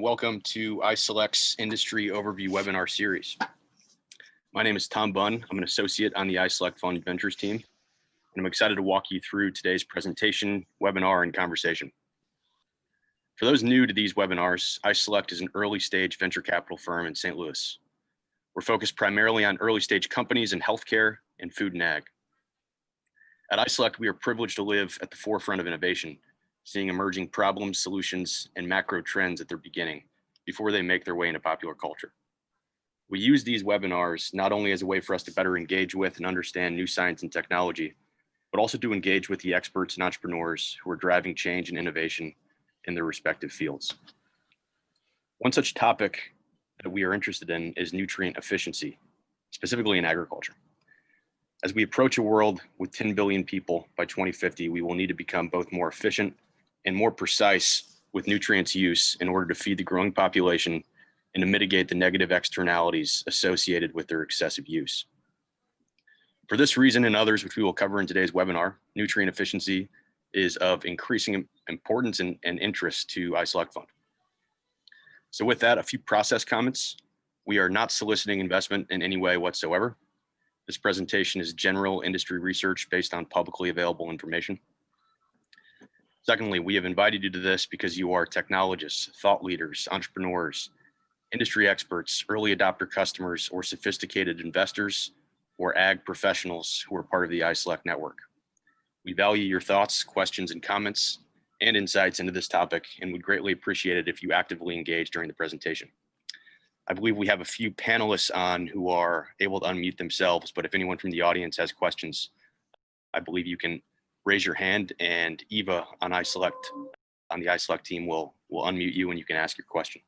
Welcome to iSelect's Industry Overview Webinar Series. My name is Tom Bunn. I'm an associate on the iSelect Fund Ventures team, and I'm excited to walk you through today's presentation, webinar, and conversation. For those new to these webinars, iSelect is an early-stage venture capital firm in St. Louis. We're focused primarily on early-stage companies in healthcare and food and ag. At iSelect, we are privileged to live at the forefront of innovation, seeing emerging problems, solutions, and macro trends at their beginning before they make their way into popular culture. We use these webinars not only as a way for us to better engage with and understand new science and technology, but also to engage with the experts and entrepreneurs who are driving change and innovation in their respective fields. One such topic that we are interested in is nutrient efficiency, specifically in agriculture. As we approach a world with 10 billion people by 2050, we will need to become both more efficient and more precise with nutrients use in order to feed the growing population and to mitigate the negative externalities associated with their excessive use. For this reason and others, which we will cover in today's webinar, nutrient efficiency is of increasing importance and interest to iSelect Fund. So with that, a few process comments. We are not soliciting investment in any way whatsoever. This presentation is general industry research based on publicly available information. Secondly, we have invited you to this because you are technologists, thought leaders, entrepreneurs, industry experts, early adopter customers, or sophisticated investors or ag professionals who are part of the iSelect network. We value your thoughts, questions, and comments and insights into this topic, and would greatly appreciate it if you actively engage during the presentation. I believe we have a few panelists on who are able to unmute themselves, but if anyone from the audience has questions, I believe you can raise your hand, and Eva on the iSelect team will unmute you and you can ask your question.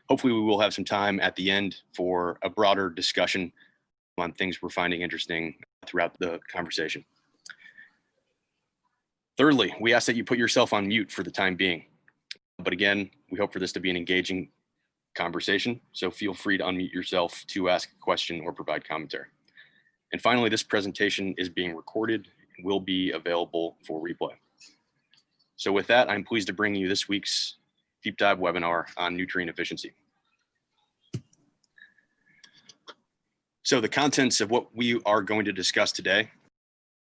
Hopefully we will have some time at the end for a broader discussion on things we're finding interesting throughout the conversation. Thirdly, we ask that you put yourself on mute for the time being. But again, we hope for this to be an engaging conversation, so feel free to unmute yourself to ask a question or provide commentary. And finally, this presentation is being recorded and will be available for replay. So with that, I'm pleased to bring you this week's deep dive webinar on nutrient efficiency. So the contents of what we are going to discuss today,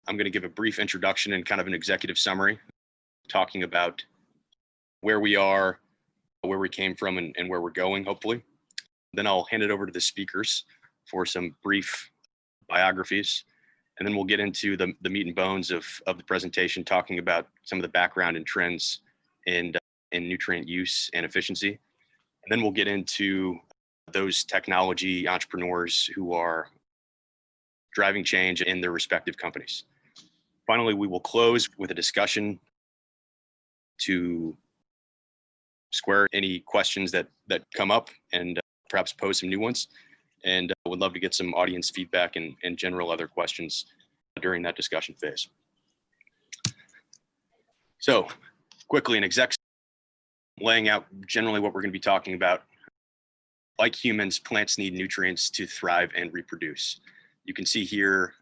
I'm going to give a brief introduction and kind of an executive summary, talking about where we are, where we came from, and where we're going, hopefully. Then I'll hand it over to the speakers for some brief biographies, and then we'll get into the meat and bones of the presentation, talking about some of the background and trends in nutrient use and efficiency. And then we'll get into those technology entrepreneurs who are driving change in their respective companies. Finally, we will close with a discussion to square any questions that come up and perhaps pose some new ones. And would love to get some audience feedback and general other questions during that discussion phase. So quickly, an exec laying out generally what we're going to be talking about. Like humans, plants need nutrients to thrive and reproduce. You can see here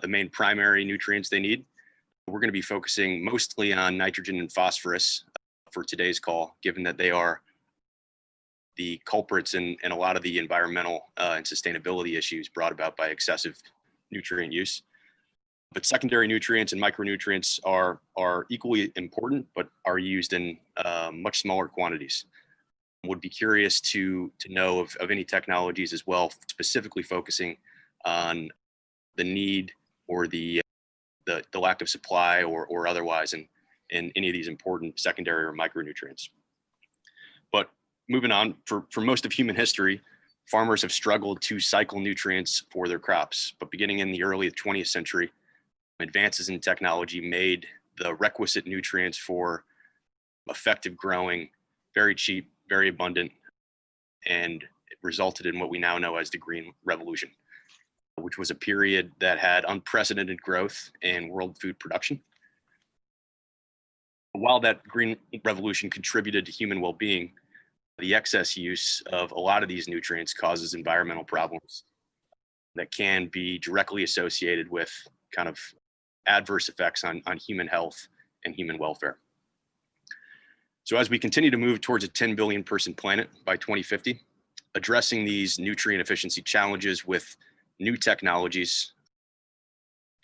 the main primary nutrients they need. We're going to be focusing mostly on nitrogen and phosphorus for today's call, given that they are the culprits in a lot of the environmental and sustainability issues brought about by excessive nutrient use. But secondary nutrients and micronutrients are equally important, but are used in much smaller quantities. Would be curious to know of any technologies as well, specifically focusing on the need or the lack of supply or otherwise in any of these important secondary or micronutrients. But moving on, for most of human history, farmers have struggled to cycle nutrients for their crops. But beginning in the early 20th century, advances in technology made the requisite nutrients for effective growing very cheap, very abundant, and it resulted in what we now know as the Green Revolution, which was a period that had unprecedented growth in world food production. While that Green Revolution contributed to human well-being, the excess use of a lot of these nutrients causes environmental problems that can be directly associated with kind of adverse effects on human health and human welfare. So as we continue to move towards a 10 billion person planet by 2050, addressing these nutrient efficiency challenges with new technologies,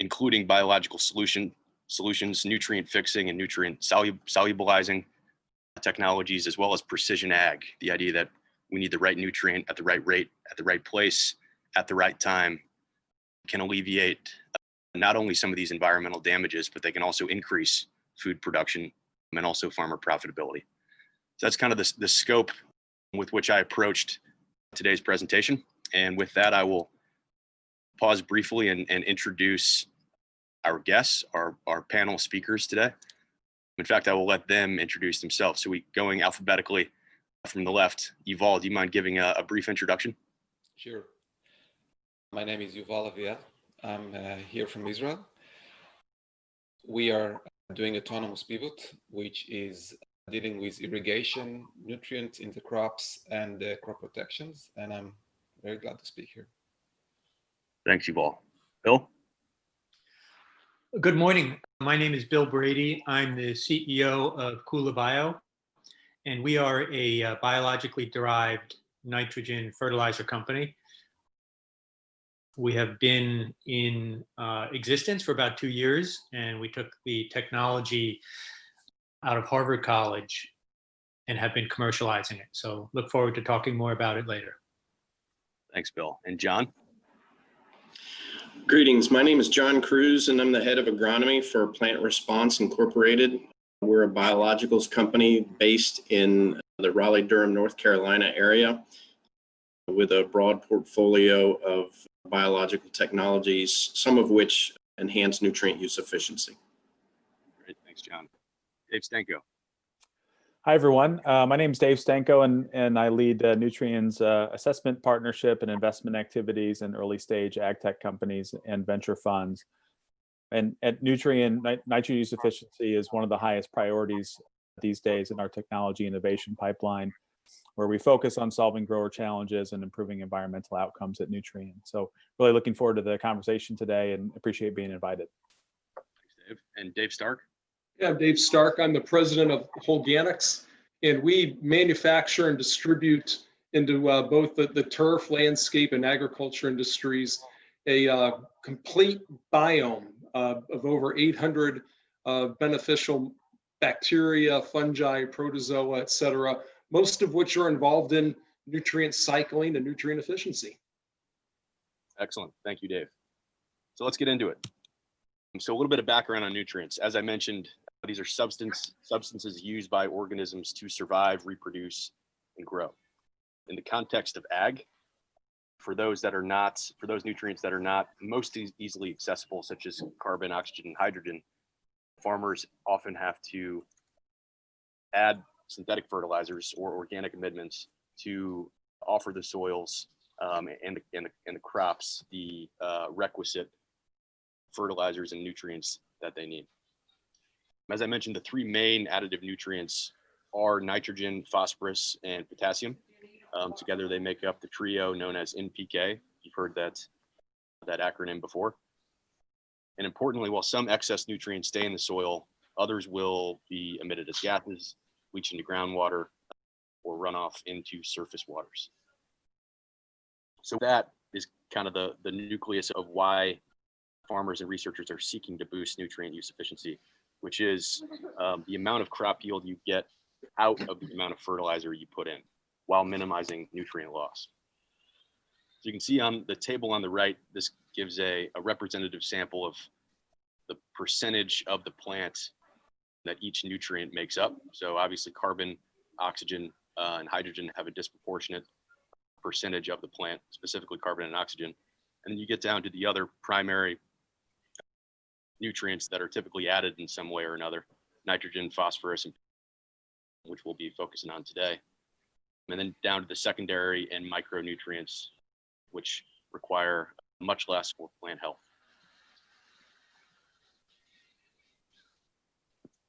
including biological solutions, nutrient fixing and nutrient solubilizing technologies, as well as precision ag, the idea that we need the right nutrient at the right rate, at the right place, at the right time, can alleviate not only some of these environmental damages, but they can also increase food production and also farmer profitability. So that's kind of the scope with which I approached today's presentation. And with that, I will pause briefly and introduce our guests, our panel speakers today. In fact, I will let them introduce themselves. So we going alphabetically from the left. Yuval, do you mind giving a brief introduction? Sure. My name is Yuval Aviel. I'm here from Israel. We are doing autonomous pivot, which is dealing with irrigation, nutrients in the crops, and crop protections. And I'm very glad to speak here. Thanks, Yuval. Bill? Good morning. My name is Bill Brady. I'm the CEO of Kula Bio, and we are a biologically derived nitrogen fertilizer company. We have been in existence for about 2 years, and we took the technology out of Harvard College and have been commercializing it. So look forward to talking more about it later. Thanks, Bill. And John? Greetings. My name is John Cruz, and I'm the head of agronomy for Plant Response Incorporated. We're a biologicals company based in the Raleigh-Durham, North Carolina area with a broad portfolio of biological technologies, some of which enhance nutrient use efficiency. Great. Thanks, John. Dave Stenko. Hi, everyone. My name is Dave Stenko, and I lead Nutrien's assessment, partnership, and investment activities in early stage ag tech companies and venture funds. And at Nutrien, nitrogen use efficiency is one of the highest priorities these days in our technology innovation pipeline, where we focus on solving grower challenges and improving environmental outcomes at Nutrien. So really looking forward to the conversation today and appreciate being invited. Thanks, Dave. And Dave Stark? Yeah, I'm Dave Stark. I'm the president of Holganics, and we manufacture and distribute into both the turf, landscape, and agriculture industries a complete biome of over 800 beneficial bacteria, fungi, protozoa, et cetera, most of which are involved in nutrient cycling and nutrient efficiency. Excellent. Thank you, Dave. So let's get into it. So a little bit of background on nutrients. As I mentioned, these are substances used by organisms to survive, reproduce, and grow. In the context of ag, for those nutrients that are not most easily accessible, such as carbon, oxygen, and hydrogen, farmers often have to add synthetic fertilizers or organic amendments to offer the soils and the crops the requisite fertilizers and nutrients that they need. As I mentioned, the three main additive nutrients are nitrogen, phosphorus, and potassium. Together they make up the trio known as NPK. You've heard that acronym before. And importantly, while some excess nutrients stay in the soil, others will be emitted as gases, leach into groundwater, or run off into surface waters. So that is kind of the nucleus of why farmers and researchers are seeking to boost nutrient use efficiency, which is the amount of crop yield you get out of the amount of fertilizer you put in while minimizing nutrient loss. So you can see on the table on the right, this gives a representative sample of the percentage of the plant that each nutrient makes up. So obviously carbon, oxygen, and hydrogen have a disproportionate percentage of the plant, specifically carbon and oxygen. And then you get down to the other primary nutrients that are typically added in some way or another, nitrogen, phosphorus, and which we'll be focusing on today. And then down to the secondary and micronutrients, which require much less for plant health.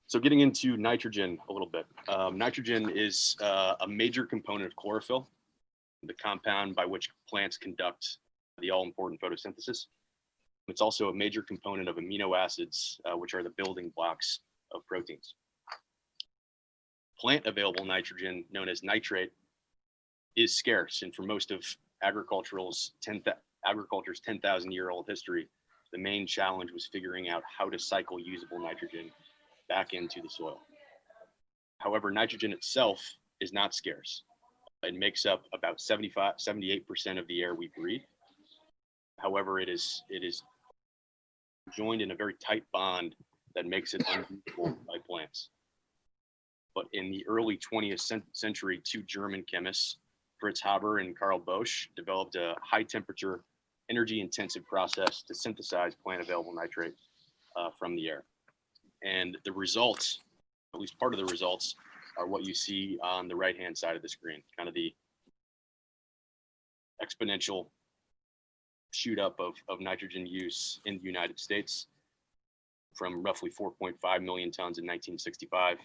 So getting into nitrogen a little bit. Nitrogen is a major component of chlorophyll, the compound by which plants conduct the all-important photosynthesis. It's also a major component of amino acids, which are the building blocks of proteins. plant available nitrogen, known as nitrate, is scarce. And for most of agriculture's 10,000-year-old history, the main challenge was figuring out how to cycle usable nitrogen back into the soil. However, nitrogen itself is not scarce. It makes up about 78% of the air we breathe. However, it is joined in a very tight bond that makes it unusable by plants. But in the early 20th century, two German chemists, Fritz Haber and Karl Bosch, developed a high temperature, energy intensive process to synthesize plant available nitrate from the air. And the results, at least part of the results, are what you see on the right-hand side of the screen, kind of the exponential shoot up of nitrogen use in the United States from roughly 4.5 million tons in 1965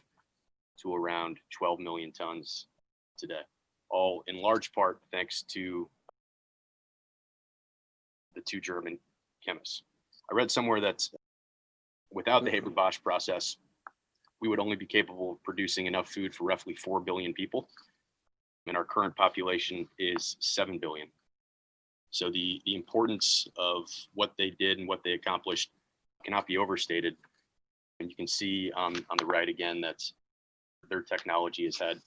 to around 12 million tons today, all in large part thanks to the two German chemists. I read somewhere that without the Haber-Bosch process, we would only be capable of producing enough food for roughly 4 billion people. And our current population is 7 billion. So the importance of what they did and what they accomplished cannot be overstated. And you can see on the right again that their technology has had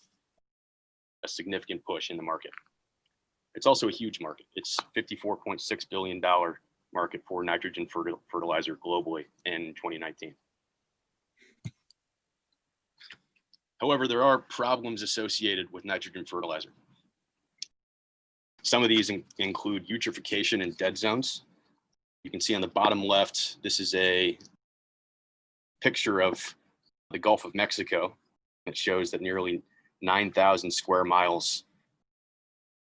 a significant push in the market. It's also a huge market. It's $54.6 billion market for nitrogen fertilizer globally in 2019. However, there are problems associated with nitrogen fertilizer. Some of these include eutrophication and dead zones. You can see on the bottom left, this is a picture of the Gulf of Mexico. It shows that nearly 9,000 square miles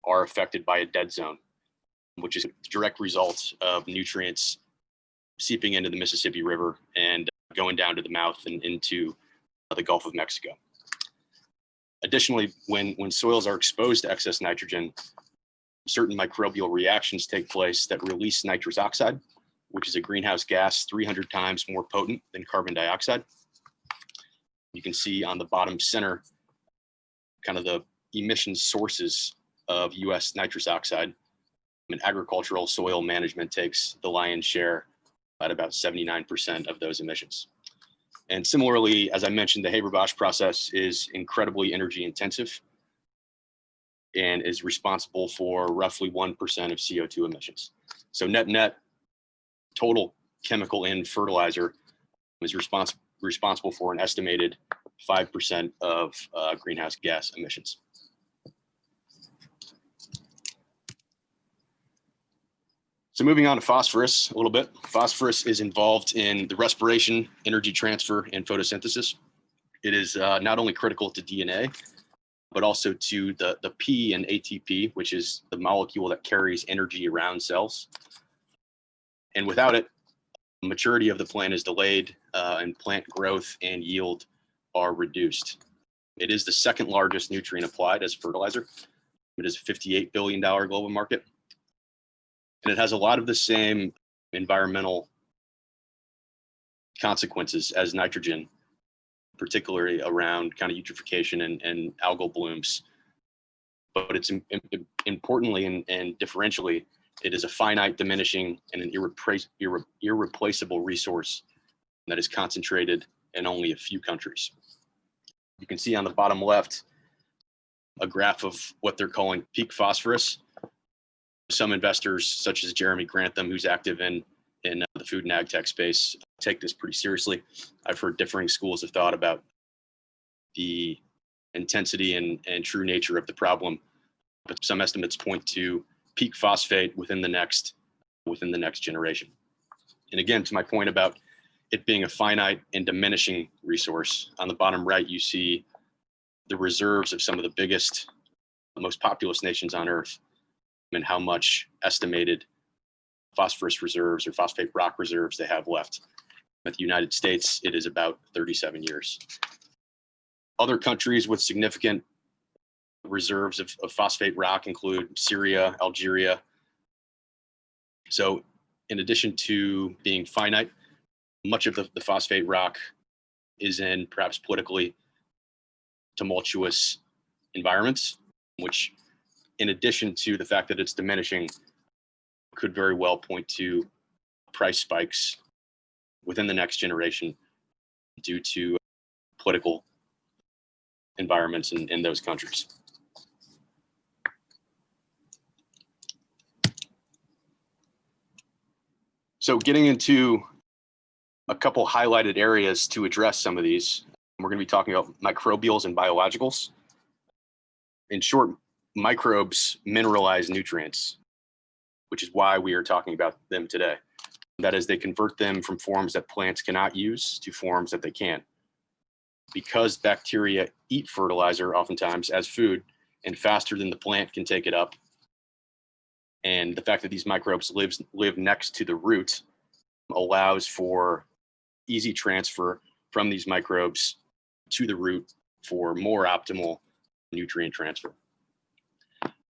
are affected by a dead zone, which is a direct result of nutrients seeping into the Mississippi River and going down to the mouth and into the Gulf of Mexico. Additionally, when soils are exposed to excess nitrogen, certain microbial reactions take place that release nitrous oxide, which is a greenhouse gas 300 times more potent than carbon dioxide. You can see on the bottom center kind of the emission sources of US nitrous oxide. And agricultural soil management takes the lion's share at about 79% of those emissions. And similarly, as I mentioned, the Haber-Bosch process is incredibly energy intensive and is responsible for roughly 1% of CO2 emissions. So net total chemical in fertilizer is responsible for an estimated 5% of greenhouse gas emissions. So moving on to phosphorus a little bit. Phosphorus is involved in the respiration, energy transfer, and photosynthesis. It is not only critical to DNA, but also to the P in ATP, which is the molecule that carries energy around cells. And without it, maturity of the plant is delayed and plant growth and yield are reduced. It is the second largest nutrient applied as fertilizer. It is a $58 billion global market. And it has a lot of the same environmental consequences as nitrogen, particularly around kind of eutrophication and algal blooms. But it's importantly and differentially, it is a finite, diminishing, and an irreplaceable resource that is concentrated in only a few countries. You can see on the bottom left a graph of what they're calling peak phosphorus. Some investors, such as Jeremy Grantham, who's active in the food and ag tech space, take this pretty seriously. I've heard differing schools of thought about the intensity and true nature of the problem, but some estimates point to peak phosphate within the next generation. And again, to my point about it being a finite and diminishing resource, on the bottom right, you see the reserves of some of the biggest, most populous nations on Earth, and how much estimated phosphorus reserves or phosphate rock reserves they have left. At the United States, it is about 37 years. Other countries with significant reserves of phosphate rock include Syria, Algeria. So in addition to being finite, much of the phosphate rock is in perhaps politically tumultuous environments, which, in addition to the fact that it's diminishing, could very well point to price spikes within the next generation due to political environments in those countries. So getting into a couple highlighted areas to address some of these, we're going to be talking about microbials and biologicals. In short, microbes mineralize nutrients, which is why we are talking about them today. That is, they convert them from forms that plants cannot use to forms that they can. Because bacteria eat fertilizer oftentimes as food and faster than the plant can take it up, and the fact that these microbes live next to the root allows for easy transfer from these microbes to the root for more optimal nutrient transfer.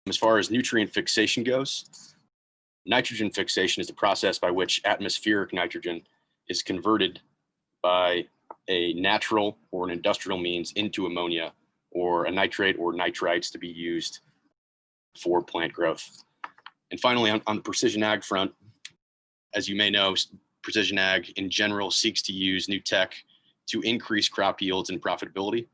As far as nutrient fixation goes, nitrogen fixation is the process by which atmospheric nitrogen is converted by a natural or an industrial means into ammonia or a nitrate or nitrites to be used for plant growth. And finally, on the precision ag front, as you may know, precision ag in general seeks to use new tech to increase crop yields and profitability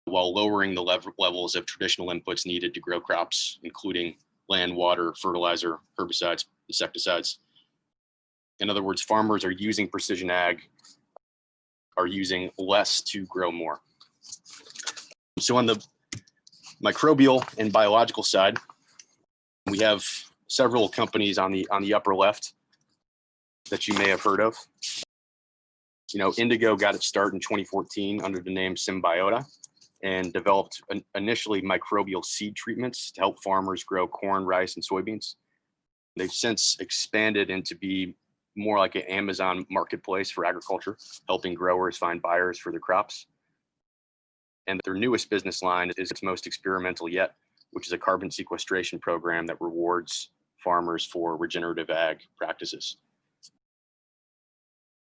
while lowering the levels of traditional inputs needed to grow crops, including land, water, fertilizer, herbicides, insecticides. In other words, farmers are using precision ag, are using less to grow more. So on the microbial and biological side, we have several companies on the upper left that you may have heard of. You know, Indigo got its start in 2014 under the name Symbiota and developed initially microbial seed treatments to help farmers grow corn, rice, and soybeans. They've since expanded into be more like an Amazon marketplace for agriculture, helping growers find buyers for their crops. And their newest business line is its most experimental yet, which is a carbon sequestration program that rewards farmers for regenerative ag practices.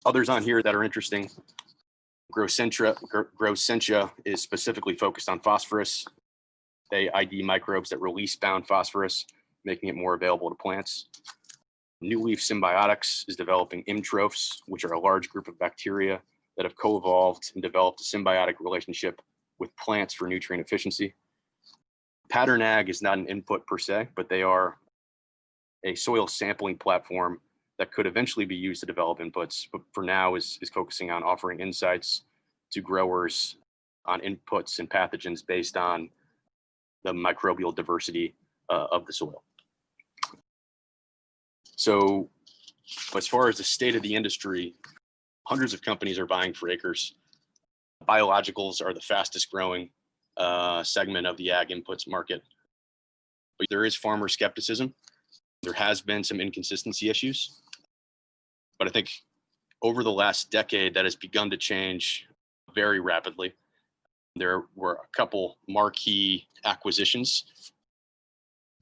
Others on here that are interesting, Growsentia is specifically focused on phosphorus. They ID microbes that release bound phosphorus, making it more available to plants. New Leaf Symbiotics is developing imtrophs, which are a large group of bacteria that have co-evolved and developed a symbiotic relationship with plants for nutrient efficiency. Pattern Ag is not an input per se, but they are a soil sampling platform that could eventually be used to develop inputs, but for now is focusing on offering insights to growers on inputs and pathogens based on the microbial diversity of the soil. So as far as the state of the industry, hundreds of companies are vying for acres. Biologicals are the fastest growing segment of the ag inputs market. But there is farmer skepticism. There has been some inconsistency issues. But I think over the last decade, that has begun to change very rapidly. There were a couple marquee acquisitions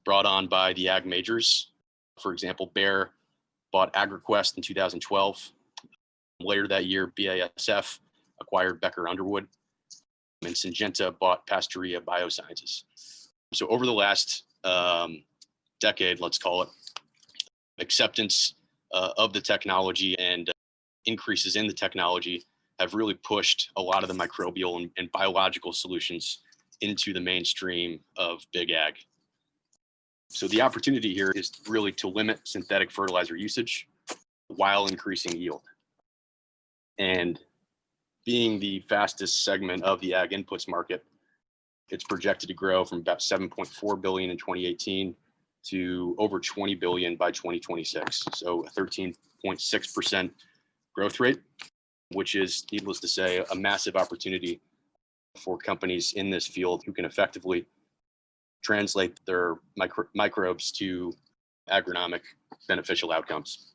brought on by the ag majors. For example, Bayer bought AgriQuest in 2012. Later that year, BASF acquired Becker Underwood, and Syngenta bought Pastoria Biosciences. So over the last decade, let's call it, acceptance of the technology and increases in the technology have really pushed a lot of the microbial and biological solutions into the mainstream of big ag. So the opportunity here is really to limit synthetic fertilizer usage while increasing yield. And being the fastest segment of the ag inputs market, it's projected to grow from about 7.4 billion in 2018 to over 20 billion by 2026. So a 13.6% growth rate, which is, needless to say, a massive opportunity for companies in this field who can effectively translate their microbes to agronomic beneficial outcomes.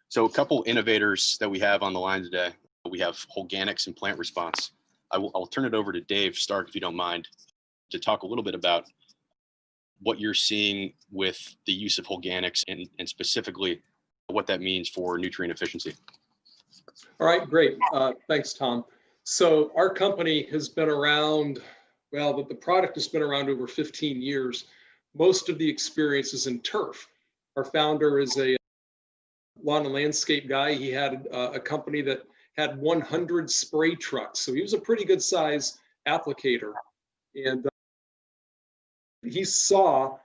So a couple innovators that we have on the line today. We have Holganics and Plant Response. I'll turn it over to Dave Stark, if you don't mind, to talk a little bit about what you're seeing with the use of Holganics and specifically what that means for nutrient efficiency. All right, great. Thanks, Tom. So our company has been around, well, the product has been around over 15 years. Most of the experience is in turf. Our founder is a lawn and landscape guy. He had a company that had 100 spray trucks. So he was a pretty good size applicator. And he saw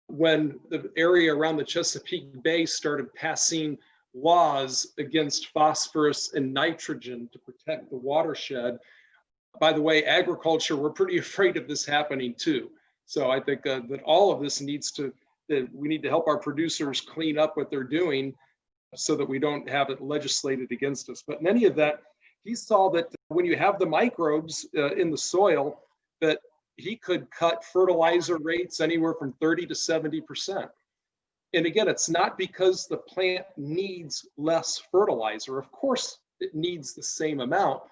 when the area around the Chesapeake Bay started passing laws against phosphorus and nitrogen to protect the watershed. By the way, agriculture, we're pretty afraid of this happening too. So I think that all of this needs to, that we need to help our producers clean up what they're doing so that we don't have it legislated against us. But in any event, he saw that when you have the microbes in the soil, that he could cut fertilizer rates anywhere from 30 to 70%. And again, it's not because the plant needs less fertilizer. Of course, it needs the same amount,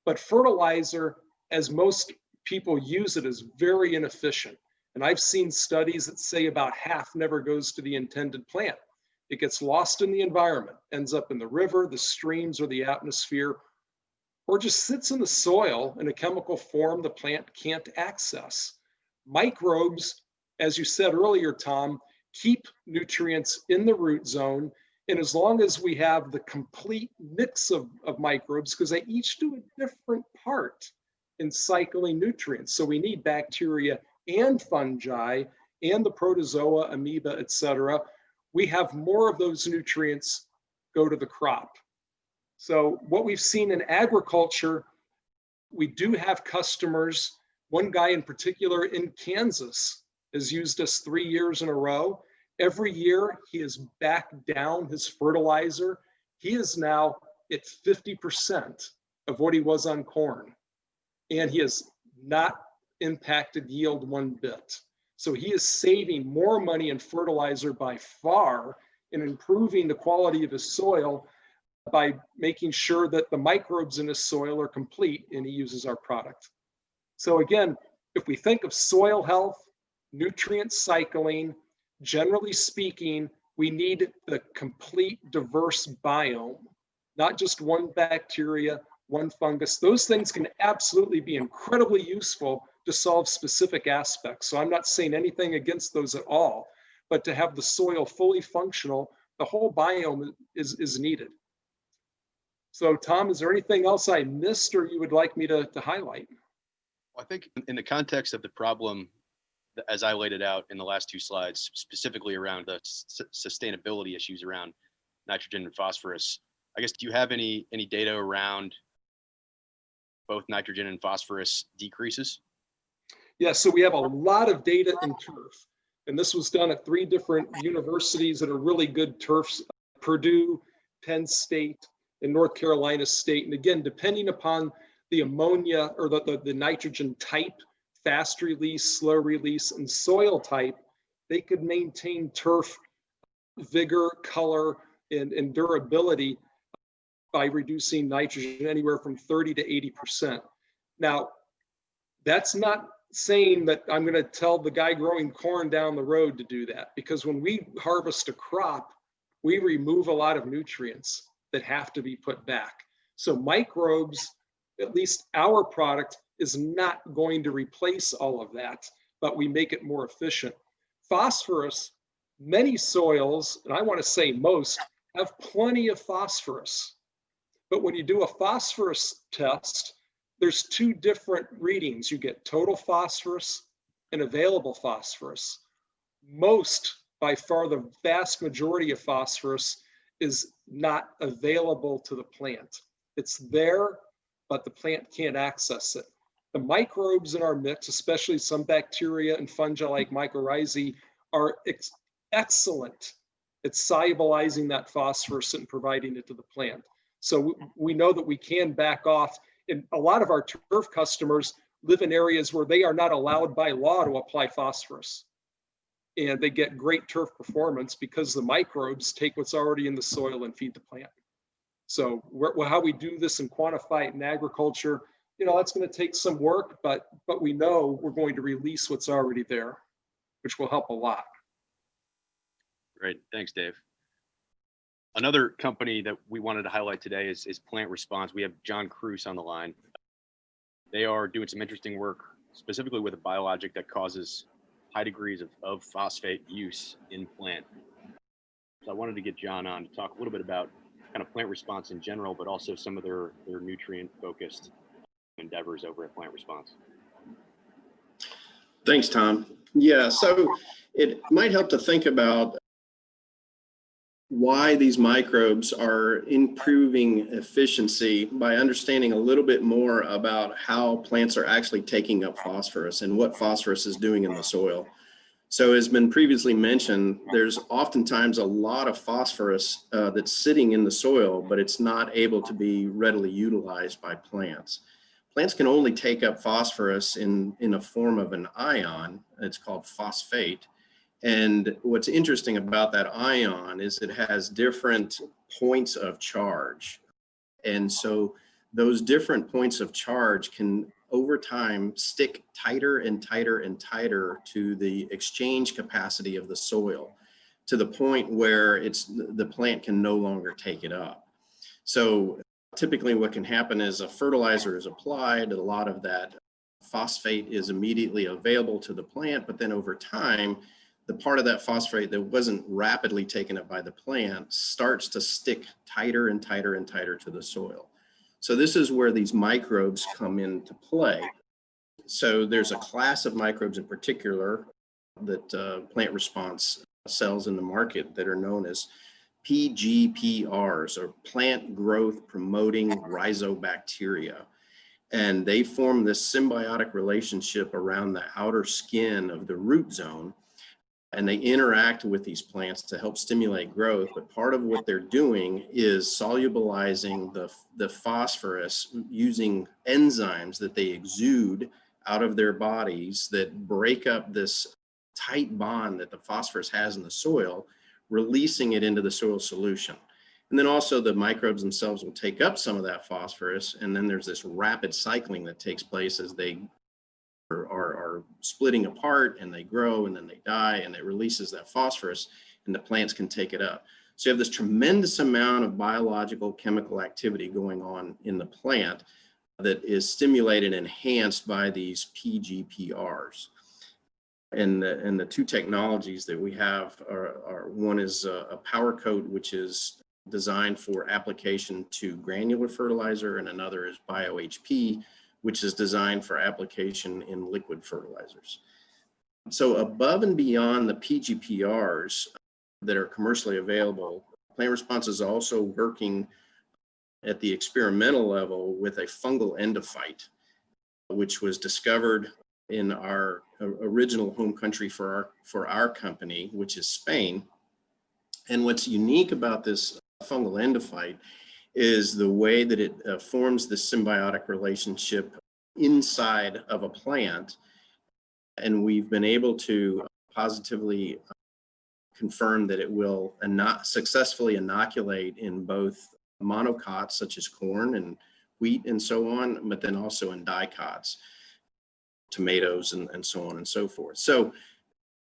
but fertilizer, as most people use it, is very inefficient. And I've seen studies that say about half never goes to the intended plant. It gets lost in the environment, ends up in the river, the streams, or the atmosphere, or just sits in the soil in a chemical form the plant can't access. Microbes, as you said earlier, Tom, keep nutrients in the root zone. And as long as we have the complete mix of microbes, because they each do a different part in cycling nutrients. So we need bacteria and fungi and the protozoa, amoeba, et cetera. We have more of those nutrients go to the crop. So what we've seen in agriculture, we do have customers. One guy in particular in Kansas has used us 3 years in a row. Every year he has backed down his fertilizer. He is now at 50% of what he was on corn. And he has not impacted yield one bit. So he is saving more money in fertilizer by far and improving the quality of his soil by making sure that the microbes in his soil are complete, and he uses our product. So again, if we think of soil health, nutrient cycling, generally speaking, we need the complete diverse biome, not just one bacteria, one fungus. Those things can absolutely be incredibly useful to solve specific aspects. So I'm not saying anything against those at all, but to have the soil fully functional, the whole biome is needed. So Tom, is there anything else I missed or you would like me to highlight? I think in the context of the problem, as I laid it out in the last two slides, specifically around the sustainability issues around nitrogen and phosphorus, I guess, do you have any data around both nitrogen and phosphorus decreases? Yeah, so we have a lot of data in turf. And this was done at 3 different universities that are really good turfs, Purdue, Penn State, and North Carolina State. And again, depending upon the ammonia or the nitrogen type, fast release, slow release, and soil type, they could maintain turf vigor, color, and durability by reducing nitrogen anywhere from 30 to 80%. Now, that's not saying that I'm going to tell the guy growing corn down the road to do that, because when we harvest a crop, we remove a lot of nutrients that have to be put back. So microbes, at least our product, is not going to replace all of that, but we make it more efficient. Phosphorus, many soils, and I want to say most, have plenty of phosphorus. But when you do a phosphorus test, there's 2 different readings. You get total phosphorus and available phosphorus. Most, by far the vast majority of phosphorus, is not available to the plant. It's there, but the plant can't access it. The microbes in our mix, especially some bacteria and fungi like mycorrhizae, are excellent at solubilizing that phosphorus and providing it to the plant. So we know that we can back off. And a lot of our turf customers live in areas where they are not allowed by law to apply phosphorus. And they get great turf performance because the microbes take what's already in the soil and feed the plant. So how we do this and quantify it in agriculture, that's going to take some work, but we know we're going to release what's already there, which will help a lot. Great, thanks, Dave. Another company that we wanted to highlight today is Plant Response. We have John Cruz on the line. They are doing some interesting work, specifically with a biologic that causes high degrees of phosphate use in plant. So I wanted to get John on to talk a little bit about kind of plant response in general, but also some of their nutrient-focused endeavors over at Plant Response. Thanks, Tom. Yeah, so it might help to think about why these microbes are improving efficiency by understanding a little bit more about how plants are actually taking up phosphorus and what phosphorus is doing in the soil. So as been previously mentioned, there's oftentimes a lot of phosphorus that's sitting in the soil, but it's not able to be readily utilized by plants. Plants can only take up phosphorus in a form of an ion. It's called phosphate. And what's interesting about that ion is it has different points of charge. And so those different points of charge can over time stick tighter and tighter and tighter to the exchange capacity of the soil, to the point where the plant can no longer take it up. So typically what can happen is a fertilizer is applied, a lot of that phosphate is immediately available to the plant, but then over time, the part of that phosphate that wasn't rapidly taken up by the plant starts to stick tighter and tighter and tighter to the soil. So this is where these microbes come into play. So there's a class of microbes in particular that Plant Response sells in the market that are known as PGPRs, or plant growth promoting rhizobacteria. And they form this symbiotic relationship around the outer skin of the root zone. And they interact with these plants to help stimulate growth. But part of what they're doing is solubilizing the phosphorus using enzymes that they exude out of their bodies that break up this tight bond that the phosphorus has in the soil, releasing it into the soil solution. And then also the microbes themselves will take up some of that phosphorus. And then there's this rapid cycling that takes place as they are splitting apart, and they grow and then they die, and it releases that phosphorus and the plants can take it up. So you have this tremendous amount of biological chemical activity going on in the plant that is stimulated and enhanced by these PGPRs. And the two technologies that we have are one is a power coat, which is designed for application to granular fertilizer, and another is BioHP, which is designed for application in liquid fertilizers. So above and beyond the PGPRs that are commercially available, Plant Response is also working at the experimental level with a fungal endophyte, which was discovered in our original home country for our company, which is Spain. And what's unique about this fungal endophyte is the way that it forms this symbiotic relationship inside of a plant. And we've been able to positively confirm that it will successfully inoculate in both monocots, such as corn and wheat and so on, but then also in dicots, tomatoes and so on and so forth. So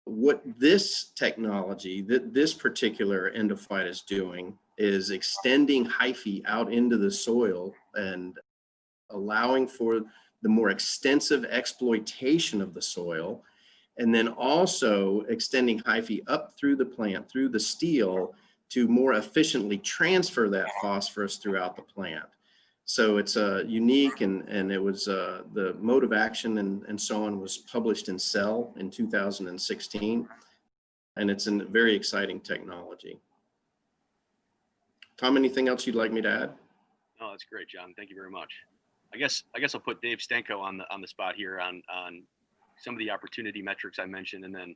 what this technology, this particular endophyte is doing, is extending hyphae out into the soil and allowing for the more extensive exploitation of the soil, and then also extending hyphae up through the plant, through the steel, to more efficiently transfer that phosphorus throughout the plant. So it's unique, and it was the mode of action and so on was published in Cell in 2016, and it's a very exciting technology. Tom, anything else you'd like me to add? No, that's great, John. Thank you very much. I guess I'll put Dave Stanko on the spot here on some of the opportunity metrics I mentioned, and then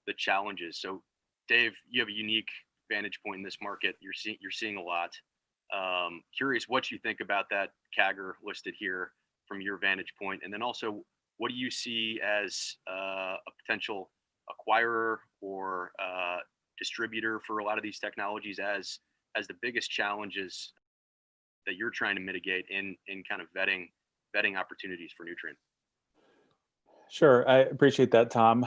the challenges. So, Dave, you have a unique vantage point in this market. You're seeing a lot. Curious what you think about that CAGR listed here from your vantage point, and then also what do you see as a potential acquirer or distributor for a lot of these technologies as the biggest challenges that you're trying to mitigate in kind of vetting opportunities for Nutrien? Sure, I appreciate that, Tom.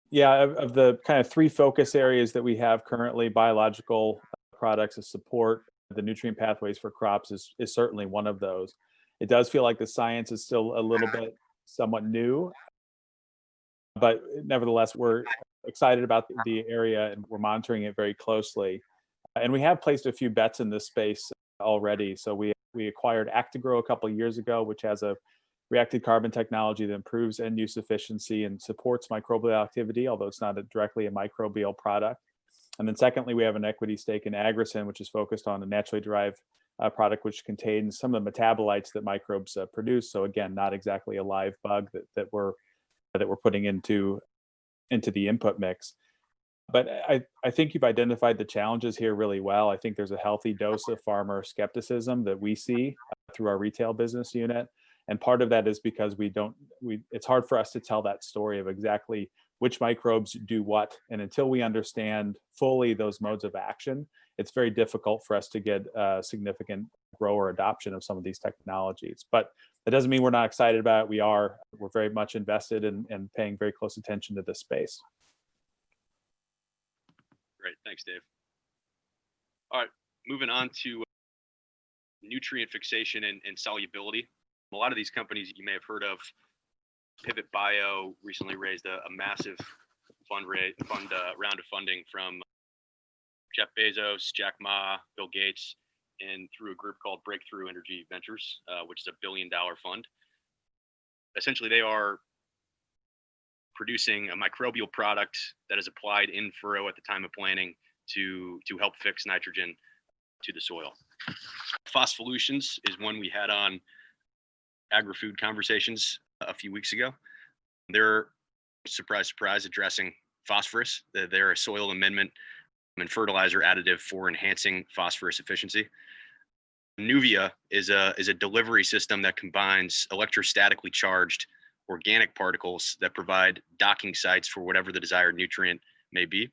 Yeah, of the kind of three focus areas that we have currently, biological products to support the nutrient pathways for crops is certainly one of those. It does feel like the science is still a little bit somewhat new, but nevertheless, we're excited about the area and we're monitoring it very closely. And we have placed a few bets in this space already. So we acquired Actigrow a couple of years ago, which has a reactive carbon technology that improves end use efficiency and supports microbial activity, although it's not directly a microbial product. And then secondly, we have an equity stake in Agricin, which is focused on a naturally derived product which contains some of the metabolites that microbes produce. So again, not exactly a live bug that we're putting into the input mix. But I think you've identified the challenges here really well. I think there's a healthy dose of farmer skepticism that we see through our retail business unit. And part of that is because it's hard for us to tell that story of exactly which microbes do what. And until we understand fully those modes of action, it's very difficult for us to get significant grower adoption of some of these technologies. But that doesn't mean we're not excited about it. We're very much invested in paying very close attention to this space. Great, thanks, Dave. All right, moving on to nutrient fixation and solubility. A lot of these companies you may have heard of. Pivot Bio recently raised a massive round of funding from Jeff Bezos, Jack Ma, Bill Gates, and through a group called Breakthrough Energy Ventures, which is a $1 billion fund. Essentially, they are producing a microbial product that is applied in furrow at the time of planting to help fix nitrogen to the soil. Phospholutions is one we had on Agri-Food Conversations a few weeks ago. They're, surprise, addressing phosphorus. They're a soil amendment and fertilizer additive for enhancing phosphorus efficiency. Nuvia is a delivery system that combines electrostatically charged organic particles that provide docking sites for whatever the desired nutrient may be.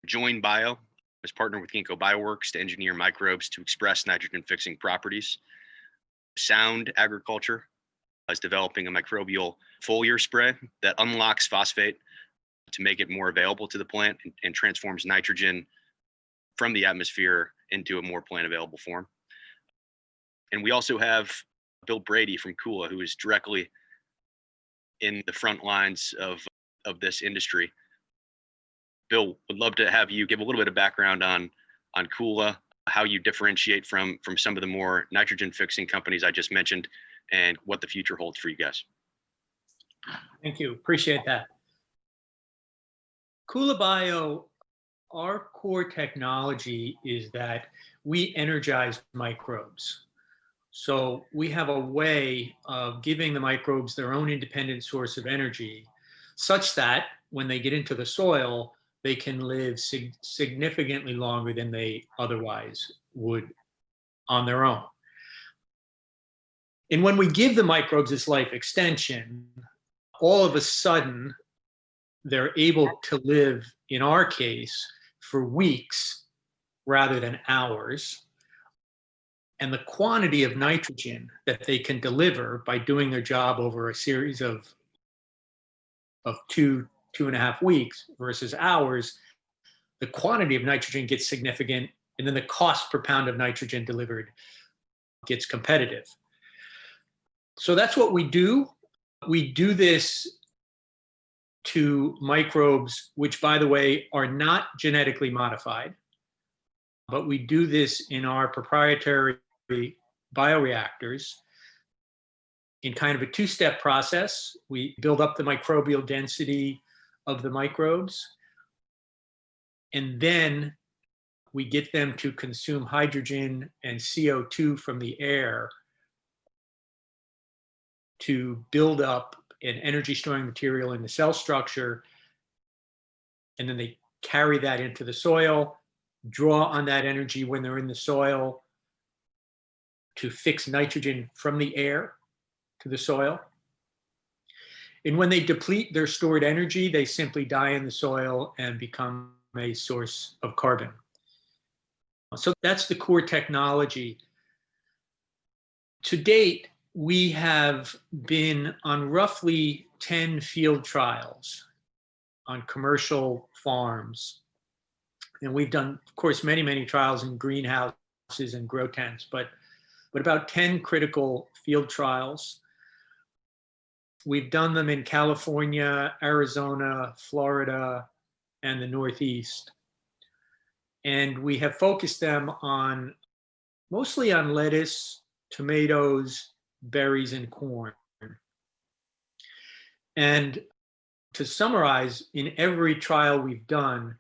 Join Bio has partnered with Ginkgo Bioworks to engineer microbes to express nitrogen-fixing properties. Sound Agriculture is developing a microbial foliar spray that unlocks phosphate to make it more available to the plant and transforms nitrogen from the atmosphere into a more plant-available form. And we also have Bill Brady from Kula, who is directly in the front lines of this industry. Bill, would love to have you give a little bit of background on Kula, how you differentiate from some of the more nitrogen fixing companies I just mentioned, and what the future holds for you guys. Thank you. Appreciate that. Kula Bio, our core technology is that we energize microbes. So we have a way of giving the microbes their own independent source of energy, such that when they get into the soil, they can live significantly longer than they otherwise would on their own. And when we give the microbes this life extension, all of a sudden, they're able to live, in our case, for weeks rather than hours. And the quantity of nitrogen that they can deliver by doing their job over a series of 2.5 weeks versus hours, the quantity of nitrogen gets significant, and then the cost per pound of nitrogen delivered gets competitive. So that's what we do. We do this to microbes, which, by the way, are not genetically modified, but we do this in our proprietary bioreactors in kind of a two-step process. We build up the microbial density of the microbes, and then we get them to consume hydrogen and CO2 from the air to build up an energy storing material in the cell structure. And then they carry that into the soil, draw on that energy when they're in the soil to fix nitrogen from the air to the soil. And when they deplete their stored energy, they simply die in the soil and become a source of carbon. So that's the core technology. To date, we have been on roughly 10 field trials on commercial farms. And we've done, of course, many, many trials in greenhouses and grow tents, but but about 10 critical field trials. We've done them in California, Arizona, Florida, and the Northeast. And we have focused them on mostly on lettuce, tomatoes, berries, and corn. And to summarize, in every trial we've done,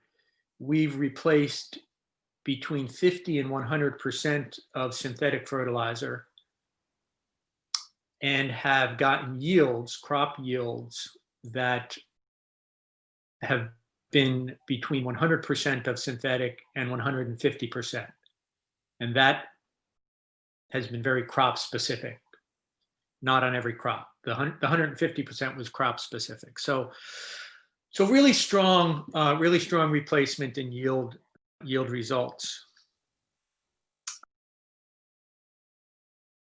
we've replaced between 50 and 100% of synthetic fertilizer and have gotten yields, crop yields, that have been between 100% of synthetic and 150%. And that has been very crop specific, not on every crop. The 150% was crop specific. So really strong replacement and yield results.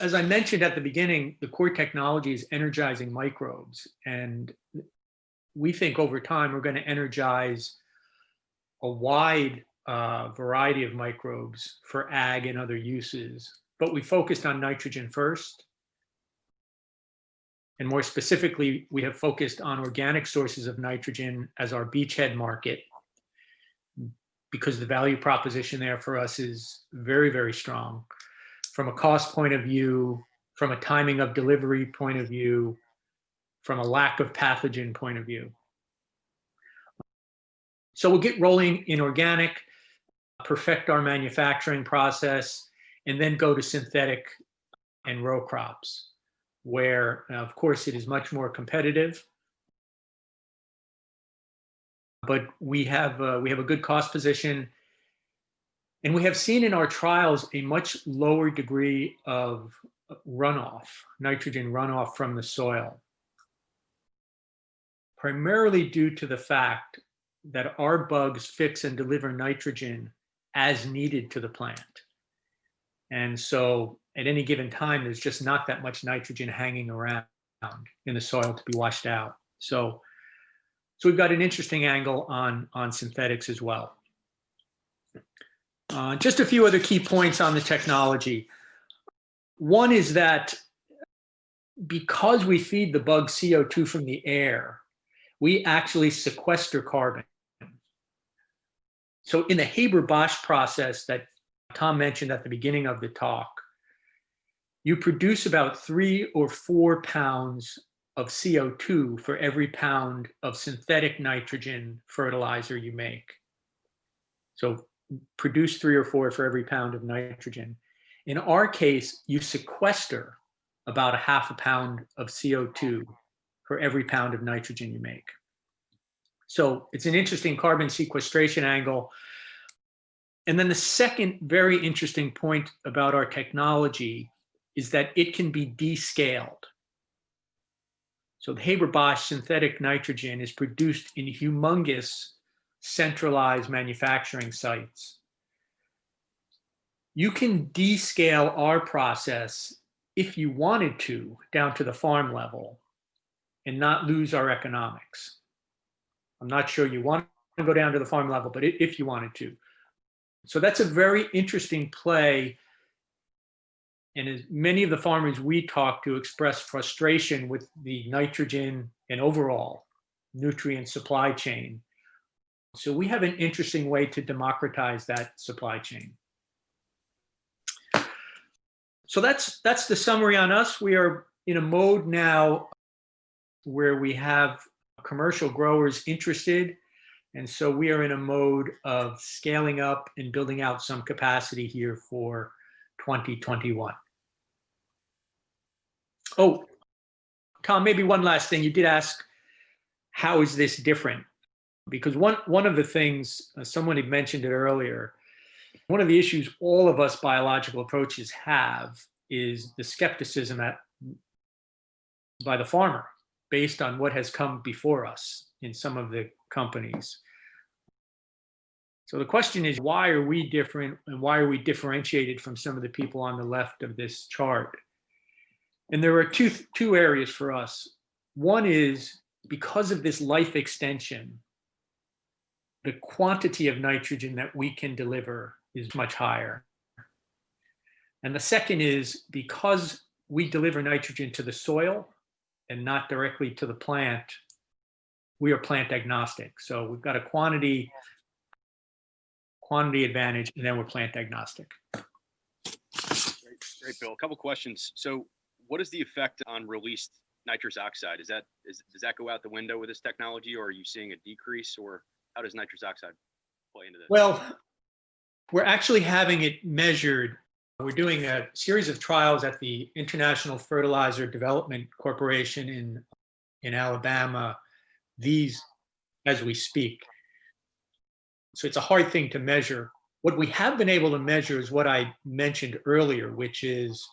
As I mentioned at the beginning, the core technology is energizing microbes. And we think over time, we're going to energize a wide variety of microbes for ag and other uses. But we focused on nitrogen first. And more specifically, we have focused on organic sources of nitrogen as our beachhead market, because the value proposition there for us is very, very strong from a cost point of view, from a timing of delivery point of view, from a lack of pathogen point of view. So we'll get rolling in organic, perfect our manufacturing process, and then go to synthetic and row crops, where, of course, it is much more competitive. But we have a good cost position, and we have seen in our trials a much lower degree of runoff, nitrogen runoff from the soil, primarily due to the fact that our bugs fix and deliver nitrogen as needed to the plant. And so at any given time, there's just not that much nitrogen hanging around in the soil to be washed out. So we've got an interesting angle on synthetics as well. Just a few other key points on the technology. One is that because we feed the bug CO2 from the air, we actually sequester carbon. So in the Haber-Bosch process that Tom mentioned at the beginning of the talk, you produce about 3 or 4 pounds of CO2 for every pound of synthetic nitrogen fertilizer you make. So produce 3 or 4 for every pound of nitrogen. In our case, you sequester about a half a pound of CO2 for every pound of nitrogen you make. So it's an interesting carbon sequestration angle. And then the second very interesting point about our technology is that it can be descaled. So the Haber-Bosch synthetic nitrogen is produced in humongous centralized manufacturing sites. You can descale our process if you wanted to down to the farm level and not lose our economics. I'm not sure you want to go down to the farm level, but if you wanted to. So that's a very interesting play. And as many of the farmers we talk to express frustration with the nitrogen and overall nutrient supply chain. So we have an interesting way to democratize that supply chain. So that's the summary on us. We are in a mode now where we have commercial growers interested. And so we are in a mode of scaling up and building out some capacity here for 2021. Oh, Tom, maybe one last thing. You did ask, how is this different? Because one of the things, someone had mentioned it earlier, one of the issues all of us biological approaches have is the skepticism by the farmer based on what has come before us in some of the companies. So the question is, why are we different and why are we differentiated from some of the people on the left of this chart? And there are two areas for us. One is because of this life extension, the quantity of nitrogen that we can deliver is much higher. And the second is because we deliver nitrogen to the soil and not directly to the plant, we are plant agnostic. So we've got a quantity advantage, and then we're plant agnostic. Great, Bill. A couple questions. So what is the effect on released nitrous oxide? Does that go out the window with this technology, or are you seeing a decrease, or how does nitrous oxide play into this? Well, we're actually having it measured. We're doing a series of trials at the International Fertilizer Development Corporation in Alabama, as we speak. So it's a hard thing to measure. What we have been able to measure is what I mentioned earlier, which is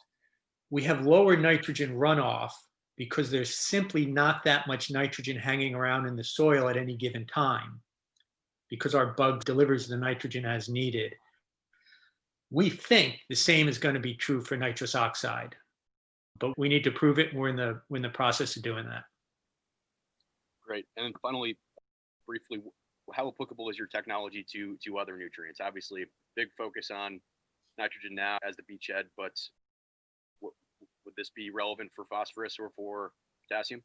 we have lower nitrogen runoff because there's simply not that much nitrogen hanging around in the soil at any given time because our bug delivers the nitrogen as needed. We think the same is going to be true for nitrous oxide, but we need to prove it. We're in the process of doing that. Great. And then finally, briefly, how applicable is your technology to other nutrients? Obviously, a big focus on nitrogen now as the beachhead, but would this be relevant for phosphorus or for potassium?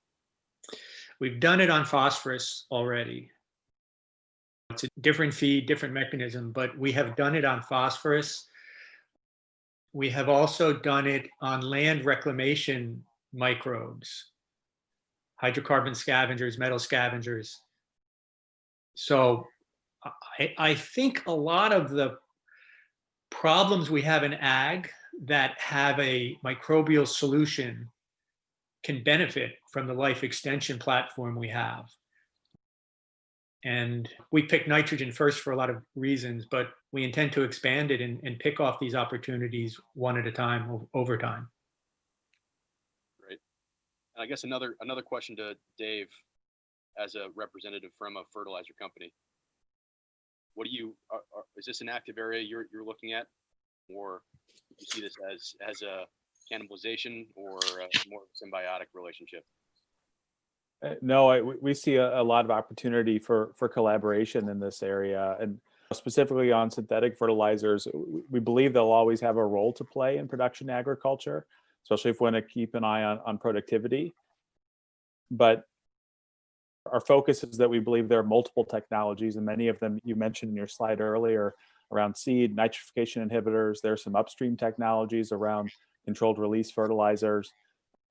We've done it on phosphorus already. It's a different feed, different mechanism, but we have done it on phosphorus. We have also done it on land reclamation microbes, hydrocarbon scavengers, metal scavengers. So I think a lot of the problems we have in ag that have a microbial solution can benefit from the life extension platform we have. And we picked nitrogen first for a lot of reasons, but we intend to expand it and pick off these opportunities one at a time over time. Great. And I guess another question to Dave, as a representative from a fertilizer company. What do you, is this an active area you're looking at, or do you see this as a cannibalization or more of a symbiotic relationship? No, we see a lot of opportunity for collaboration in this area, and specifically on synthetic fertilizers. We believe they'll always have a role to play in production agriculture, especially if we want to keep an eye on productivity. But our focus is that we believe there are multiple technologies, and many of them you mentioned in your slide earlier around seed nitrification inhibitors. There are some upstream technologies around controlled release fertilizers,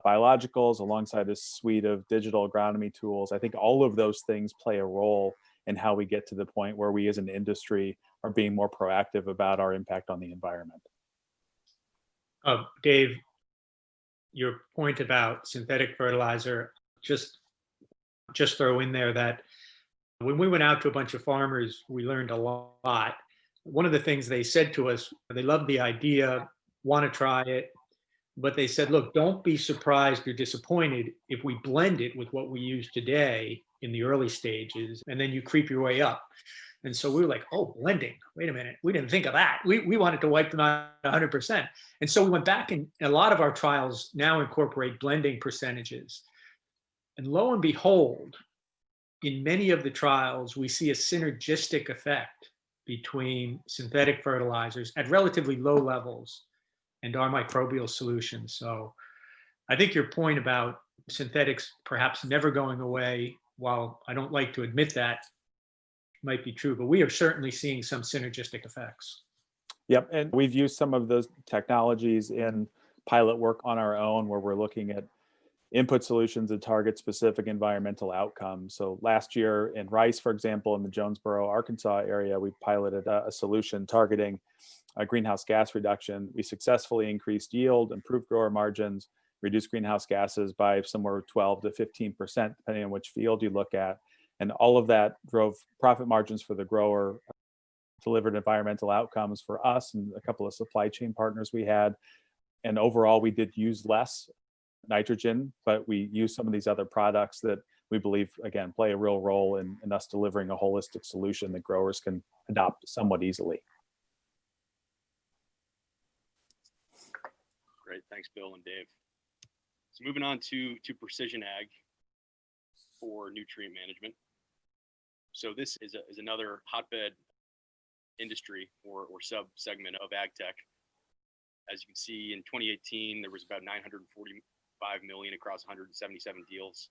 biologicals, alongside a suite of digital agronomy tools. I think all of those things play a role in how we get to the point where we as an industry are being more proactive about our impact on the environment. Dave, your point about synthetic fertilizer, just throw in there that when we went out to a bunch of farmers, we learned a lot. One of the things they said to us, they loved the idea, want to try it, but they said, look, don't be surprised or disappointed if we blend it with what we use today in the early stages, and then you creep your way up. And so we were like, oh, blending, wait a minute, we didn't think of that. We wanted to wipe them out 100%. And so we went back, and a lot of our trials now incorporate blending percentages. And lo and behold, in many of the trials, we see a synergistic effect between synthetic fertilizers at relatively low levels and our microbial solutions. So I think your point about synthetics perhaps never going away, while I don't like to admit that, might be true, but we are certainly seeing some synergistic effects. Yep, and we've used some of those technologies in pilot work on our own, where we're looking at input solutions that target specific environmental outcomes. So last year in rice, for example, in the Jonesboro, Arkansas area, we piloted a solution targeting a greenhouse gas reduction. We successfully increased yield, improved grower margins, reduced greenhouse gases by somewhere 12 to 15%, depending on which field you look at. And all of that drove profit margins for the grower, delivered environmental outcomes for us and a couple of supply chain partners we had. And overall, we did use less nitrogen, but we use some of these other products that we believe, again, play a real role in us delivering a holistic solution that growers can adopt somewhat easily. Great, thanks, Bill and Dave. So moving on to precision ag for nutrient management. So this is another hotbed industry or sub-segment of ag tech. As you can see, in 2018, there was about 945 million across 177 deals.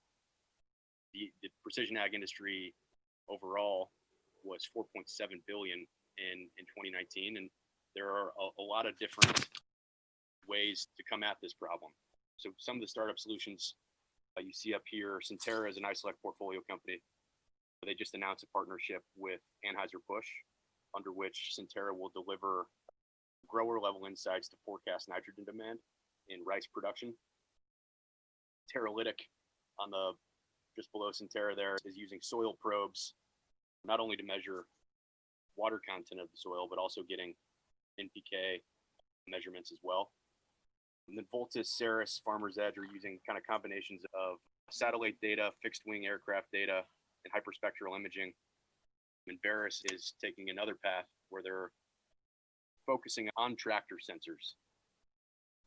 The precision ag industry overall was 4.7 billion in 2019, and there are a lot of different ways to come at this problem. So some of the startup solutions you see up here, Centera is an iSelect portfolio company. They just announced a partnership with Anheuser-Busch, under which Centera will deliver grower level insights to forecast nitrogen demand in rice production. Teralytic on the just below Centera there is using soil probes, not only to measure water content of the soil, but also getting NPK measurements as well. And then Voltus, Ceres, Farmer's Edge are using kind of combinations of satellite data, fixed wing aircraft data, and hyperspectral imaging. And Veris is taking another path where they're focusing on tractor sensors.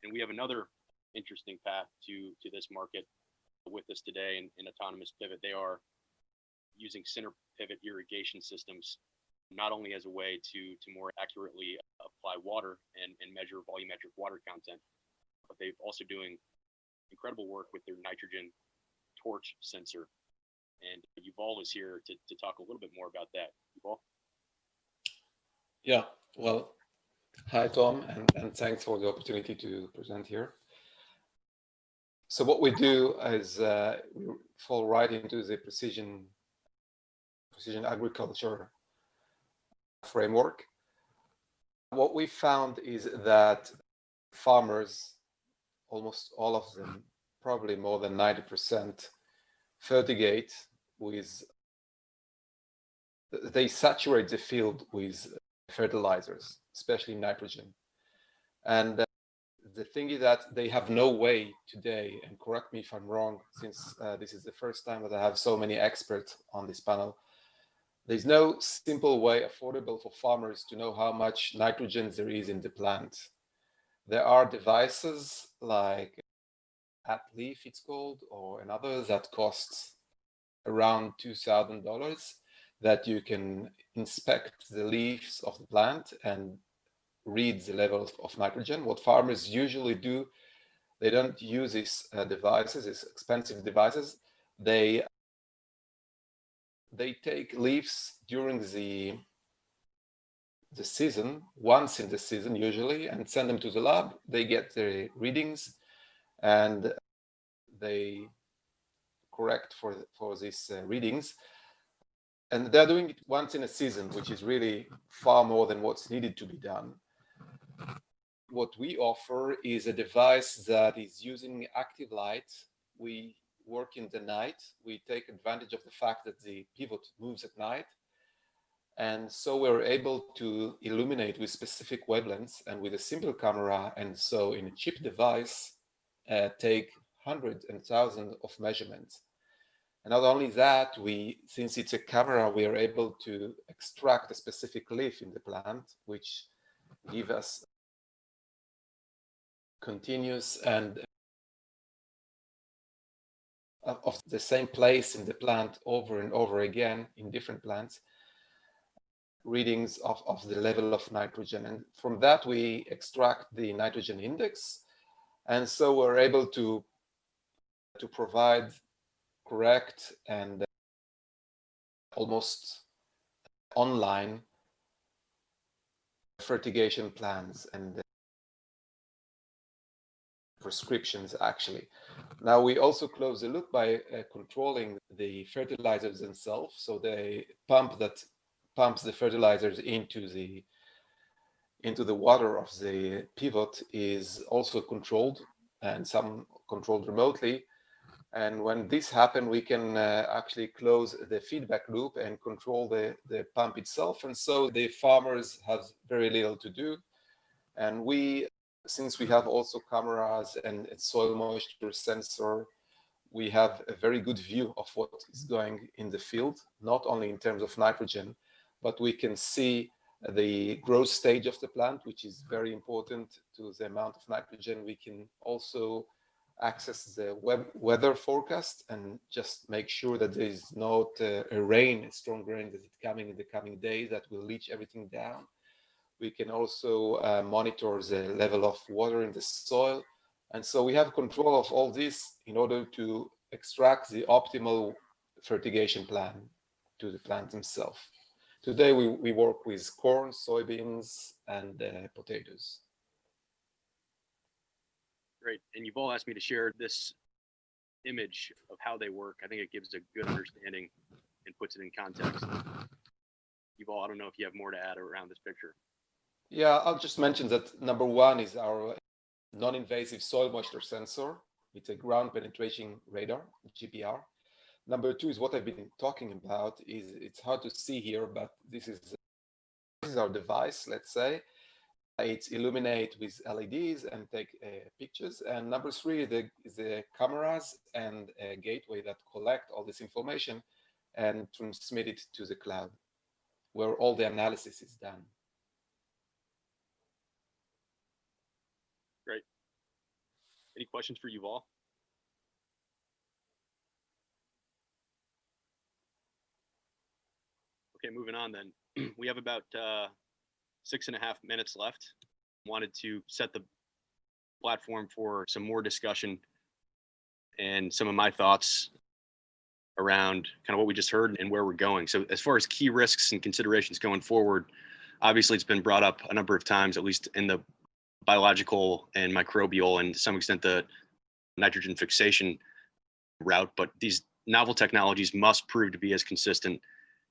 And we have another interesting path to this market with us today in autonomous pivot. They are using center pivot irrigation systems, not only as a way to more accurately apply water and measure volumetric water content, but they've also doing incredible work with their nitrogen torch sensor. And Yuval is here to talk a little bit more about that. Yuval? Yeah, well, hi, Tom, and thanks for the opportunity to present here. So what we do is we fall right into the precision agriculture framework. What we found is that farmers, almost all of them, probably more than 90%, fertigate with, they saturate the field with fertilizers, especially nitrogen. And the thing is that they have no way today, and correct me if I'm wrong, since this is the first time that I have so many experts on this panel, there's no simple way affordable for farmers to know how much nitrogen there is in the plant. There are devices like AtLeaf, it's called, or another that costs around $2,000 that you can inspect the leaves of the plant and read the level of nitrogen. What farmers usually do, they don't use these devices, these expensive devices. They take leaves during the season, once in the season usually, and send them to the lab. They get the readings and they correct for these readings. And they're doing it once in a season, which is really far more than what's needed to be done. What we offer is a device that is using active light. We work in the night. We take advantage of the fact that the pivot moves at night. And so we're able to illuminate with specific wavelengths and with a simple camera. And so in a cheap device, take hundreds and thousands of measurements. And not only that, since it's a camera, we are able to extract a specific leaf in the plant, which give us continuous and of the same place in the plant over and over again in different plants, readings of the level of nitrogen. And from that, we extract the nitrogen index. And so we're able to provide correct and almost online fertigation plans and prescriptions, actually. Now, we also close the loop by controlling the fertilizers themselves. So the pump that pumps the fertilizers into the water of the pivot is also controlled, and some controlled remotely. And when this happens, we can actually close the feedback loop and control the pump itself. And so the farmers have very little to do. And since we have also cameras and a soil moisture sensor, we have a very good view of what is going in the field, not only in terms of nitrogen, but we can see the growth stage of the plant, which is very important to the amount of nitrogen. We can also access the weather forecast and just make sure that there is not a strong rain that is coming in the coming days that will leach everything down. We can also monitor the level of water in the soil. And so we have control of all this in order to extract the optimal fertigation plan to the plant themselves. Today, we work with corn, soybeans, and potatoes. Great. And you've all asked me to share this image of how they work. I think it gives a good understanding and puts it in context. You've all, I don't know if you have more to add around this picture. Yeah, I'll just mention that number one is our non-invasive soil moisture sensor. It's a ground penetration radar, GPR. Number two is what I've been talking about. It's hard to see here, but this is our device, let's say. It's illuminate with LEDs and take pictures. And number three is the cameras and a gateway that collect all this information and transmit it to the cloud, where all the analysis is done. Great. Any questions for Yuval? Okay, moving on then. We have about 6.5 minutes left. Wanted to set the platform for some more discussion and some of my thoughts around kind of what we just heard and where we're going. So as far as key risks and considerations going forward, obviously it's been brought up a number of times, at least in the biological and microbial and to some extent the nitrogen fixation route, but these novel technologies must prove to be as consistent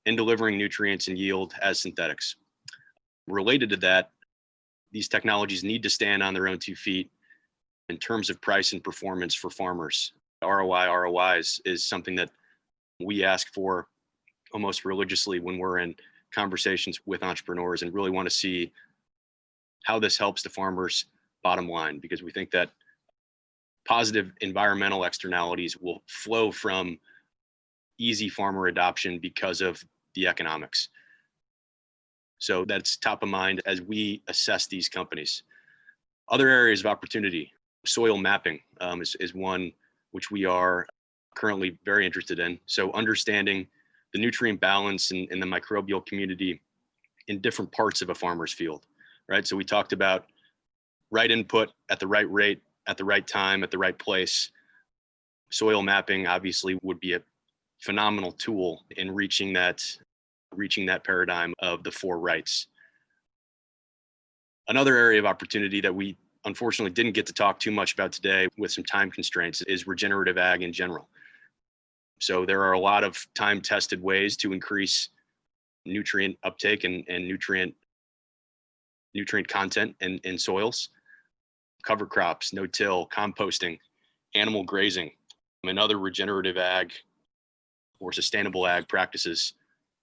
in delivering nutrients and yield as synthetics. Related to that, these technologies need to stand on their own 2 feet in terms of price and performance for farmers. ROI is something that we ask for almost religiously when we're in conversations with entrepreneurs and really want to see how this helps the farmers' bottom line, because we think that positive environmental externalities will flow from easy farmer adoption because of the economics. So that's top of mind as we assess these companies. Other areas of opportunity, soil mapping is one which we are currently very interested in. So understanding the nutrient balance in the microbial community in different parts of a farmer's field, right? So we talked about right input at the right rate, at the right time, at the right place. Soil mapping obviously would be a phenomenal tool in reaching that paradigm of the 4 rights. Another area of opportunity that we unfortunately didn't get to talk too much about today with some time constraints is regenerative ag in general. So there are a lot of time-tested ways to increase nutrient uptake and nutrient content in soils. Cover crops, no-till, composting, animal grazing, and other regenerative ag or sustainable ag practices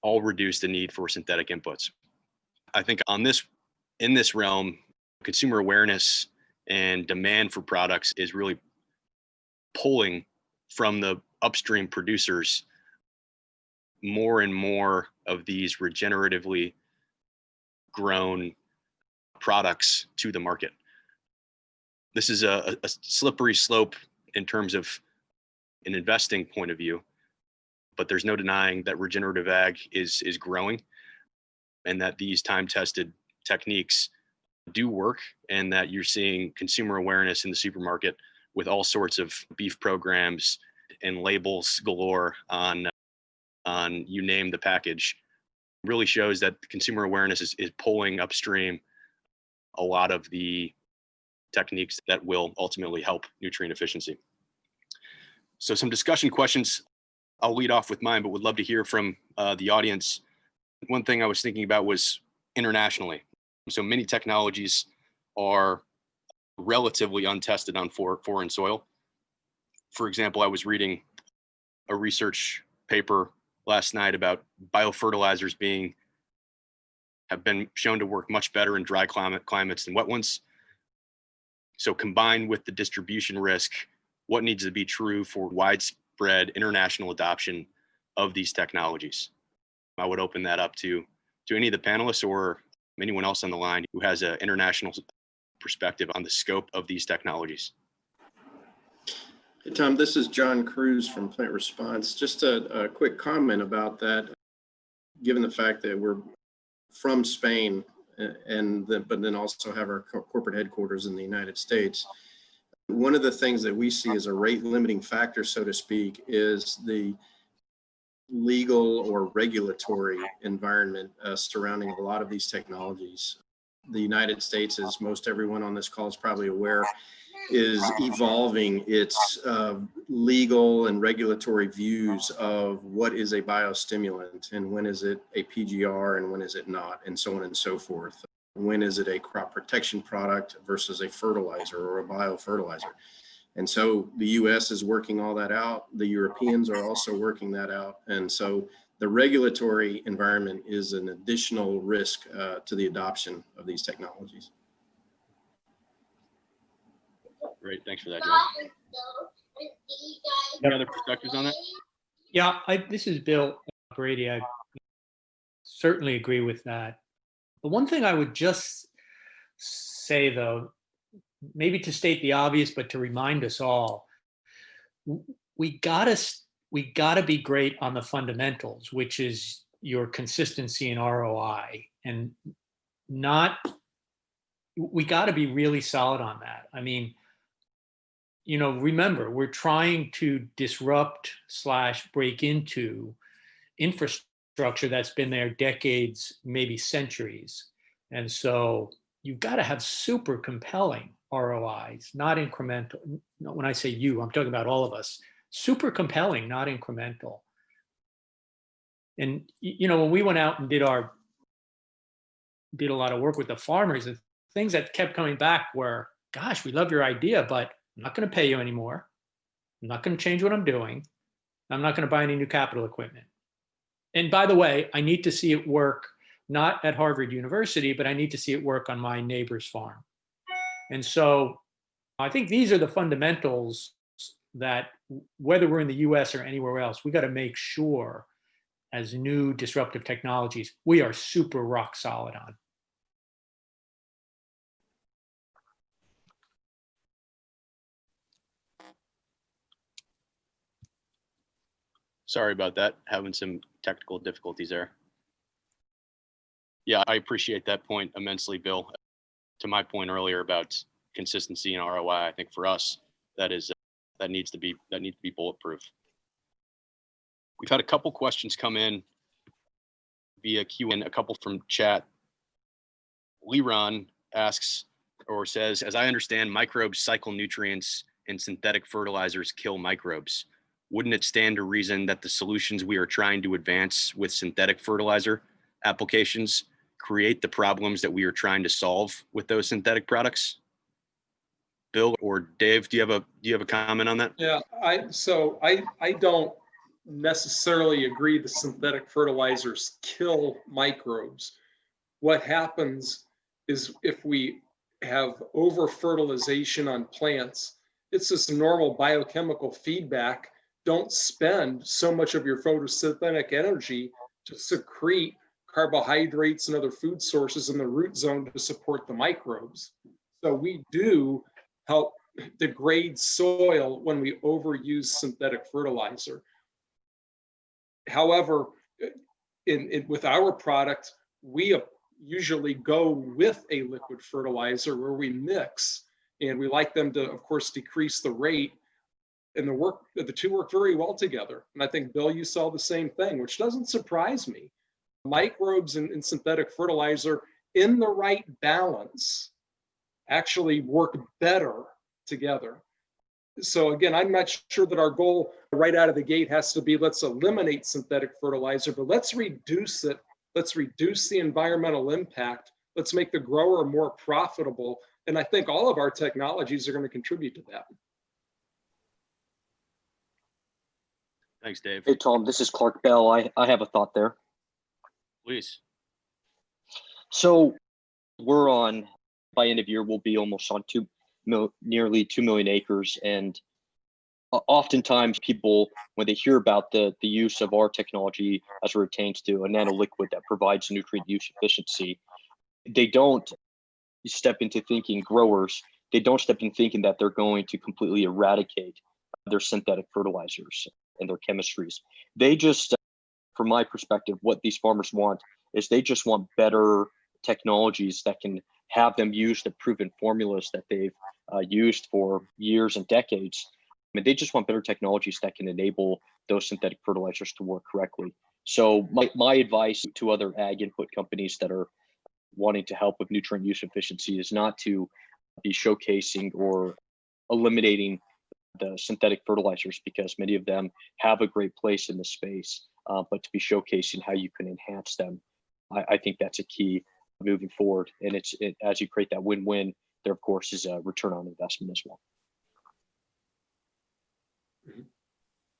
all reduce the need for synthetic inputs. I think in this realm, consumer awareness and demand for products is really pulling from the upstream producers more and more of these regeneratively grown products to the market. This is a slippery slope in terms of an investing point of view, but there's no denying that regenerative ag is growing and that these time-tested techniques do work, and that you're seeing consumer awareness in the supermarket with all sorts of beef programs and labels galore on you name the package. Really shows that consumer awareness is pulling upstream a lot of the techniques that will ultimately help nutrient efficiency. So some discussion questions. I'll lead off with mine, but would love to hear from the audience. One thing I was thinking about was internationally. So many technologies are relatively untested on foreign soil. For example, I was reading a research paper last night about biofertilizers have been shown to work much better in dry climates than wet ones. So combined with the distribution risk, what needs to be true for widespread international adoption of these technologies? I would open that up to any of the panelists or anyone else on the line who has an international perspective on the scope of these technologies. Hey, Tom, this is John Cruz from Plant Response. Just a quick comment about that. Given the fact that we're from Spain but then also have our corporate headquarters in the United States. One of the things that we see as a rate limiting factor, so to speak, is the legal or regulatory environment surrounding a lot of these technologies. The United States, as most everyone on this call is probably aware, is evolving its legal and regulatory views of what is a biostimulant and when is it a PGR and when is it not, and so on and so forth. When is it a crop protection product versus a fertilizer or a biofertilizer? And so the US is working all that out. The Europeans are also working that out. And so the regulatory environment is an additional risk to the adoption of these technologies. Great, thanks for that, John. Any other perspectives on that? Yeah, this is Bill Brady. I certainly agree with that. The one thing I would just say, though, maybe to state the obvious, but to remind us all, we gotta be great on the fundamentals, which is your consistency and ROI, and we gotta be really solid on that. I mean, remember, we're trying to disrupt / break into infrastructure that's been there decades, maybe centuries. And so you've got to have super compelling ROIs, not incremental. When I say you, I'm talking about all of us. Super compelling, not incremental. And when we went out and did a lot of work with the farmers, the things that kept coming back were, gosh, we love your idea, but I'm not going to pay you anymore. I'm not going to change what I'm doing. I'm not going to buy any new capital equipment. And by the way, I need to see it work, not at Harvard University, but I need to see it work on my neighbor's farm. And so I think these are the fundamentals that, whether we're in the US or anywhere else, we got to make sure as new disruptive technologies, we are super rock solid on. Sorry about that, having some technical difficulties there. Yeah, I appreciate that point immensely, Bill. To my point earlier about consistency and ROI, I think for us, that needs to be bulletproof. We've had a couple questions come in via Q&A, a couple from chat. Leron asks or says, as I understand, microbes cycle nutrients and synthetic fertilizers kill microbes. Wouldn't it stand to reason that the solutions we are trying to advance with synthetic fertilizer applications create the problems that we are trying to solve with those synthetic products? Bill or Dave, do you have a comment on that? Yeah, I don't necessarily agree the synthetic fertilizers kill microbes. What happens is if we have over fertilization on plants, it's this normal biochemical feedback. Don't spend so much of your photosynthetic energy to secrete carbohydrates and other food sources in the root zone to support the microbes. So we do help degrade soil when we overuse synthetic fertilizer. However, with our product, we usually go with a liquid fertilizer where we mix, and we like them to, of course, decrease the rate. And the two work very well together. And I think, Bill, you saw the same thing, which doesn't surprise me. Microbes and synthetic fertilizer in the right balance actually work better together. So again, I'm not sure that our goal right out of the gate has to be, let's eliminate synthetic fertilizer, but let's reduce it. Let's reduce the environmental impact. Let's make the grower more profitable. And I think all of our technologies are going to contribute to that. Thanks, Dave. Hey, Tom, this is Clark Bell. I have a thought there. Please. So we're on, by end of year, we'll be almost on nearly 2 million acres. And oftentimes people, when they hear about the use of our technology as it pertains to a nanoliquid that provides nutrient use efficiency, they don't step into thinking, growers, they don't step in thinking that they're going to completely eradicate their synthetic fertilizers and their chemistries. They just, from my perspective, what these farmers want is they just want better technologies that can have them use the proven formulas that they've used for years and decades. I mean, they just want better technologies that can enable those synthetic fertilizers to work correctly. So my advice to other ag input companies that are wanting to help with nutrient use efficiency is not to be showcasing or eliminating the synthetic fertilizers, because many of them have a great place in the space, but to be showcasing how you can enhance them. I think that's a key moving forward. And as you create that win-win, there of course is a return on investment as well.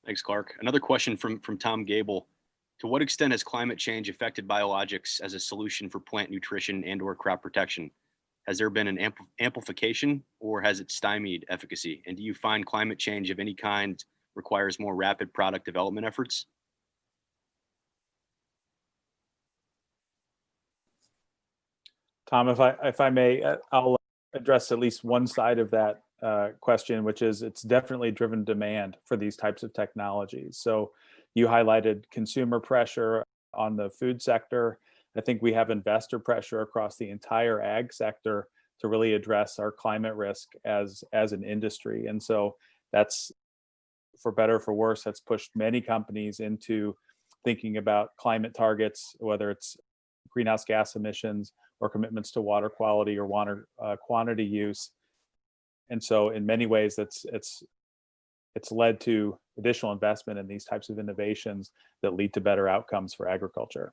Thanks, Clark. Another question from Tom Gable. To what extent has climate change affected biologics as a solution for plant nutrition and/or crop protection? Has there been an amplification, or has it stymied efficacy? And do you find climate change of any kind requires more rapid product development efforts? Tom, if I may, I'll address at least one side of that question, which is it's definitely driven demand for these types of technologies. So you highlighted consumer pressure on the food sector. I think we have investor pressure across the entire ag sector to really address our climate risk as an industry. And so that's, for better or for worse, that's pushed many companies into thinking about climate targets, whether it's greenhouse gas emissions or commitments to water quality or water quantity use. And so in many ways, it's led to additional investment in these types of innovations that lead to better outcomes for agriculture.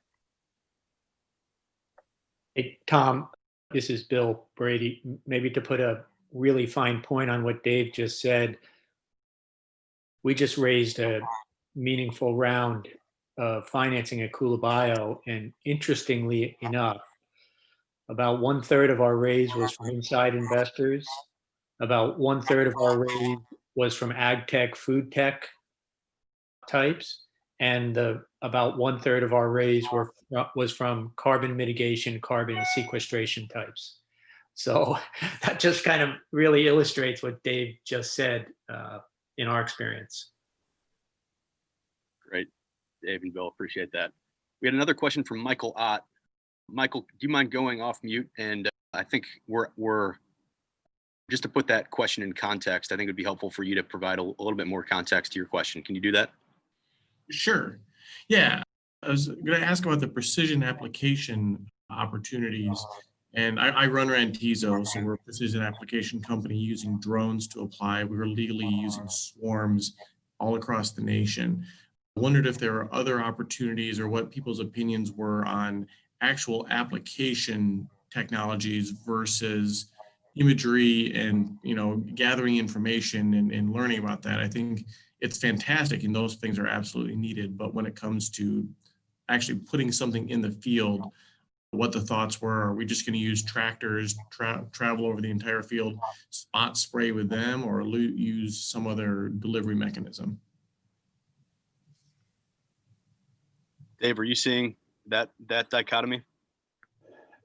Hey, Tom, this is Bill Brady. Maybe to put a really fine point on what Dave just said, we just raised a meaningful round of financing at Kula Bio, and interestingly enough, about 1/3 of our raise was from inside investors. About 1/3 of our raise was from ag tech, food tech types, and about 1/3 of our raise was from carbon mitigation, carbon sequestration types. So that just kind of really illustrates what Dave just said in our experience. Great, Dave and Bill, appreciate that. We had another question from Michael Ott. Michael, do you mind going off mute? And I think we're just to put that question in context, I think it would be helpful for you to provide a little bit more context to your question. Can you do that? Sure. Yeah, I was going to ask about the precision application opportunities. And I run Rantizo, so we're a precision application company using drones to apply. We were legally using swarms all across the nation. I wondered if there are other opportunities or what people's opinions were on actual application technologies versus imagery and gathering information and learning about that. I think it's fantastic and those things are absolutely needed. But when it comes to actually putting something in the field, what the thoughts were, are we just going to use tractors, travel over the entire field, spot spray with them, or use some other delivery mechanism? Dave, are you seeing that dichotomy?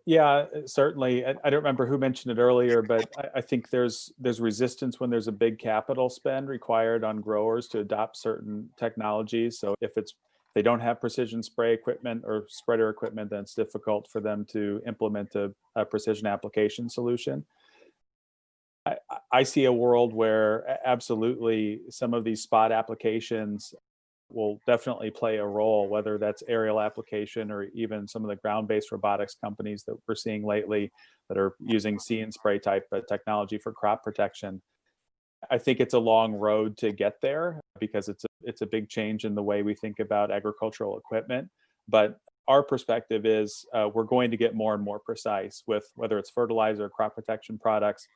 Yeah, certainly. I don't remember who mentioned it earlier, but I think there's resistance when there's a big capital spend required on growers to adopt certain technologies. So if they don't have precision spray equipment or spreader equipment, then it's difficult for them to implement a precision application solution. I see a world where absolutely some of these spot applications will definitely play a role, whether that's aerial application or even some of the ground-based robotics companies that we're seeing lately that are using see and spray type technology for crop protection. I think it's a long road to get there because it's a big change in the way we think about agricultural equipment. But our perspective is we're going to get more and more precise with whether it's fertilizer, crop protection products,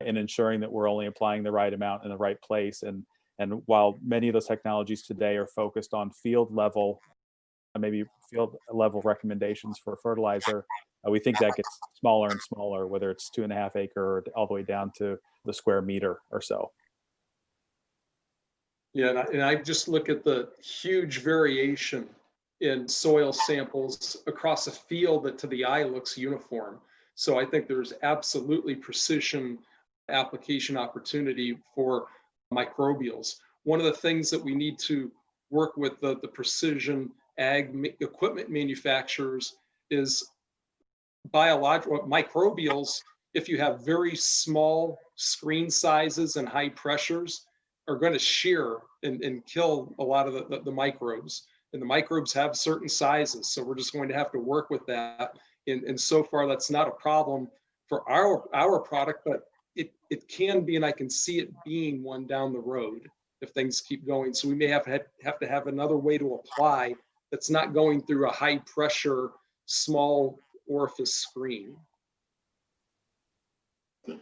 and ensuring that we're only applying the right amount in the right place. And while many of those technologies today are focused on field level recommendations for fertilizer, we think that gets smaller and smaller, whether it's 2.5 acre or all the way down to the square meter or so. Yeah, and I just look at the huge variation in soil samples across a field that to the eye looks uniform. So I think there's absolutely precision application opportunity for microbials. One of the things that we need to work with the precision ag equipment manufacturers is biological microbials, if you have very small screen sizes and high pressures, are going to shear and kill a lot of the microbes. And the microbes have certain sizes, so we're just going to have to work with that. And so far, that's not a problem for our product, but it can be, and I can see it being one down the road if things keep going. So we may have to have another way to apply that's not going through a high pressure, small orifice screen.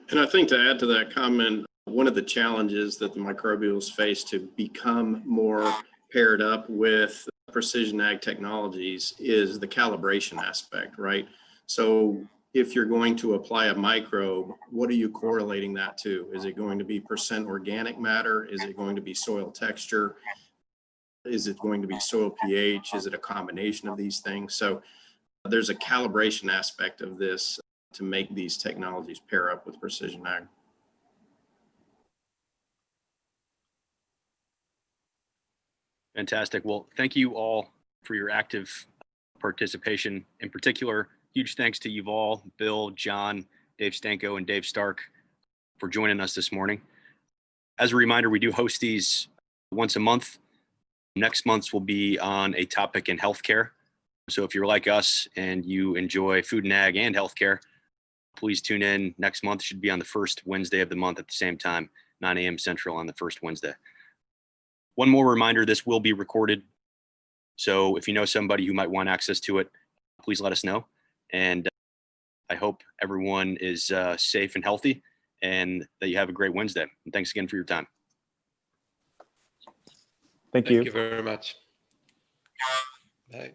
And I think to add to that comment, one of the challenges that the microbials face to become more paired up with precision ag technologies is the calibration aspect, right? So if you're going to apply a microbe, what are you correlating that to? Is it going to be % organic matter? Is it going to be soil texture? Is it going to be soil pH? Is it a combination of these things? So there's a calibration aspect of this to make these technologies pair up with precision ag. Fantastic. Well, thank you all for your active participation. In particular, huge thanks to Yuval, Bill, John, Dave Stanko, and Dave Stark for joining us this morning. As a reminder, we do host these once a month. Next month's will be on a topic in healthcare. So if you're like us and you enjoy food and ag and healthcare, please tune in. Next month should be on the first Wednesday of the month at the same time, 9 a.m. Central on the first Wednesday. One more reminder, this will be recorded. So if you know somebody who might want access to it, please let us know. And I hope everyone is safe and healthy and that you have a great Wednesday. And thanks again for your time. Thank you. Thank you very much. Bye.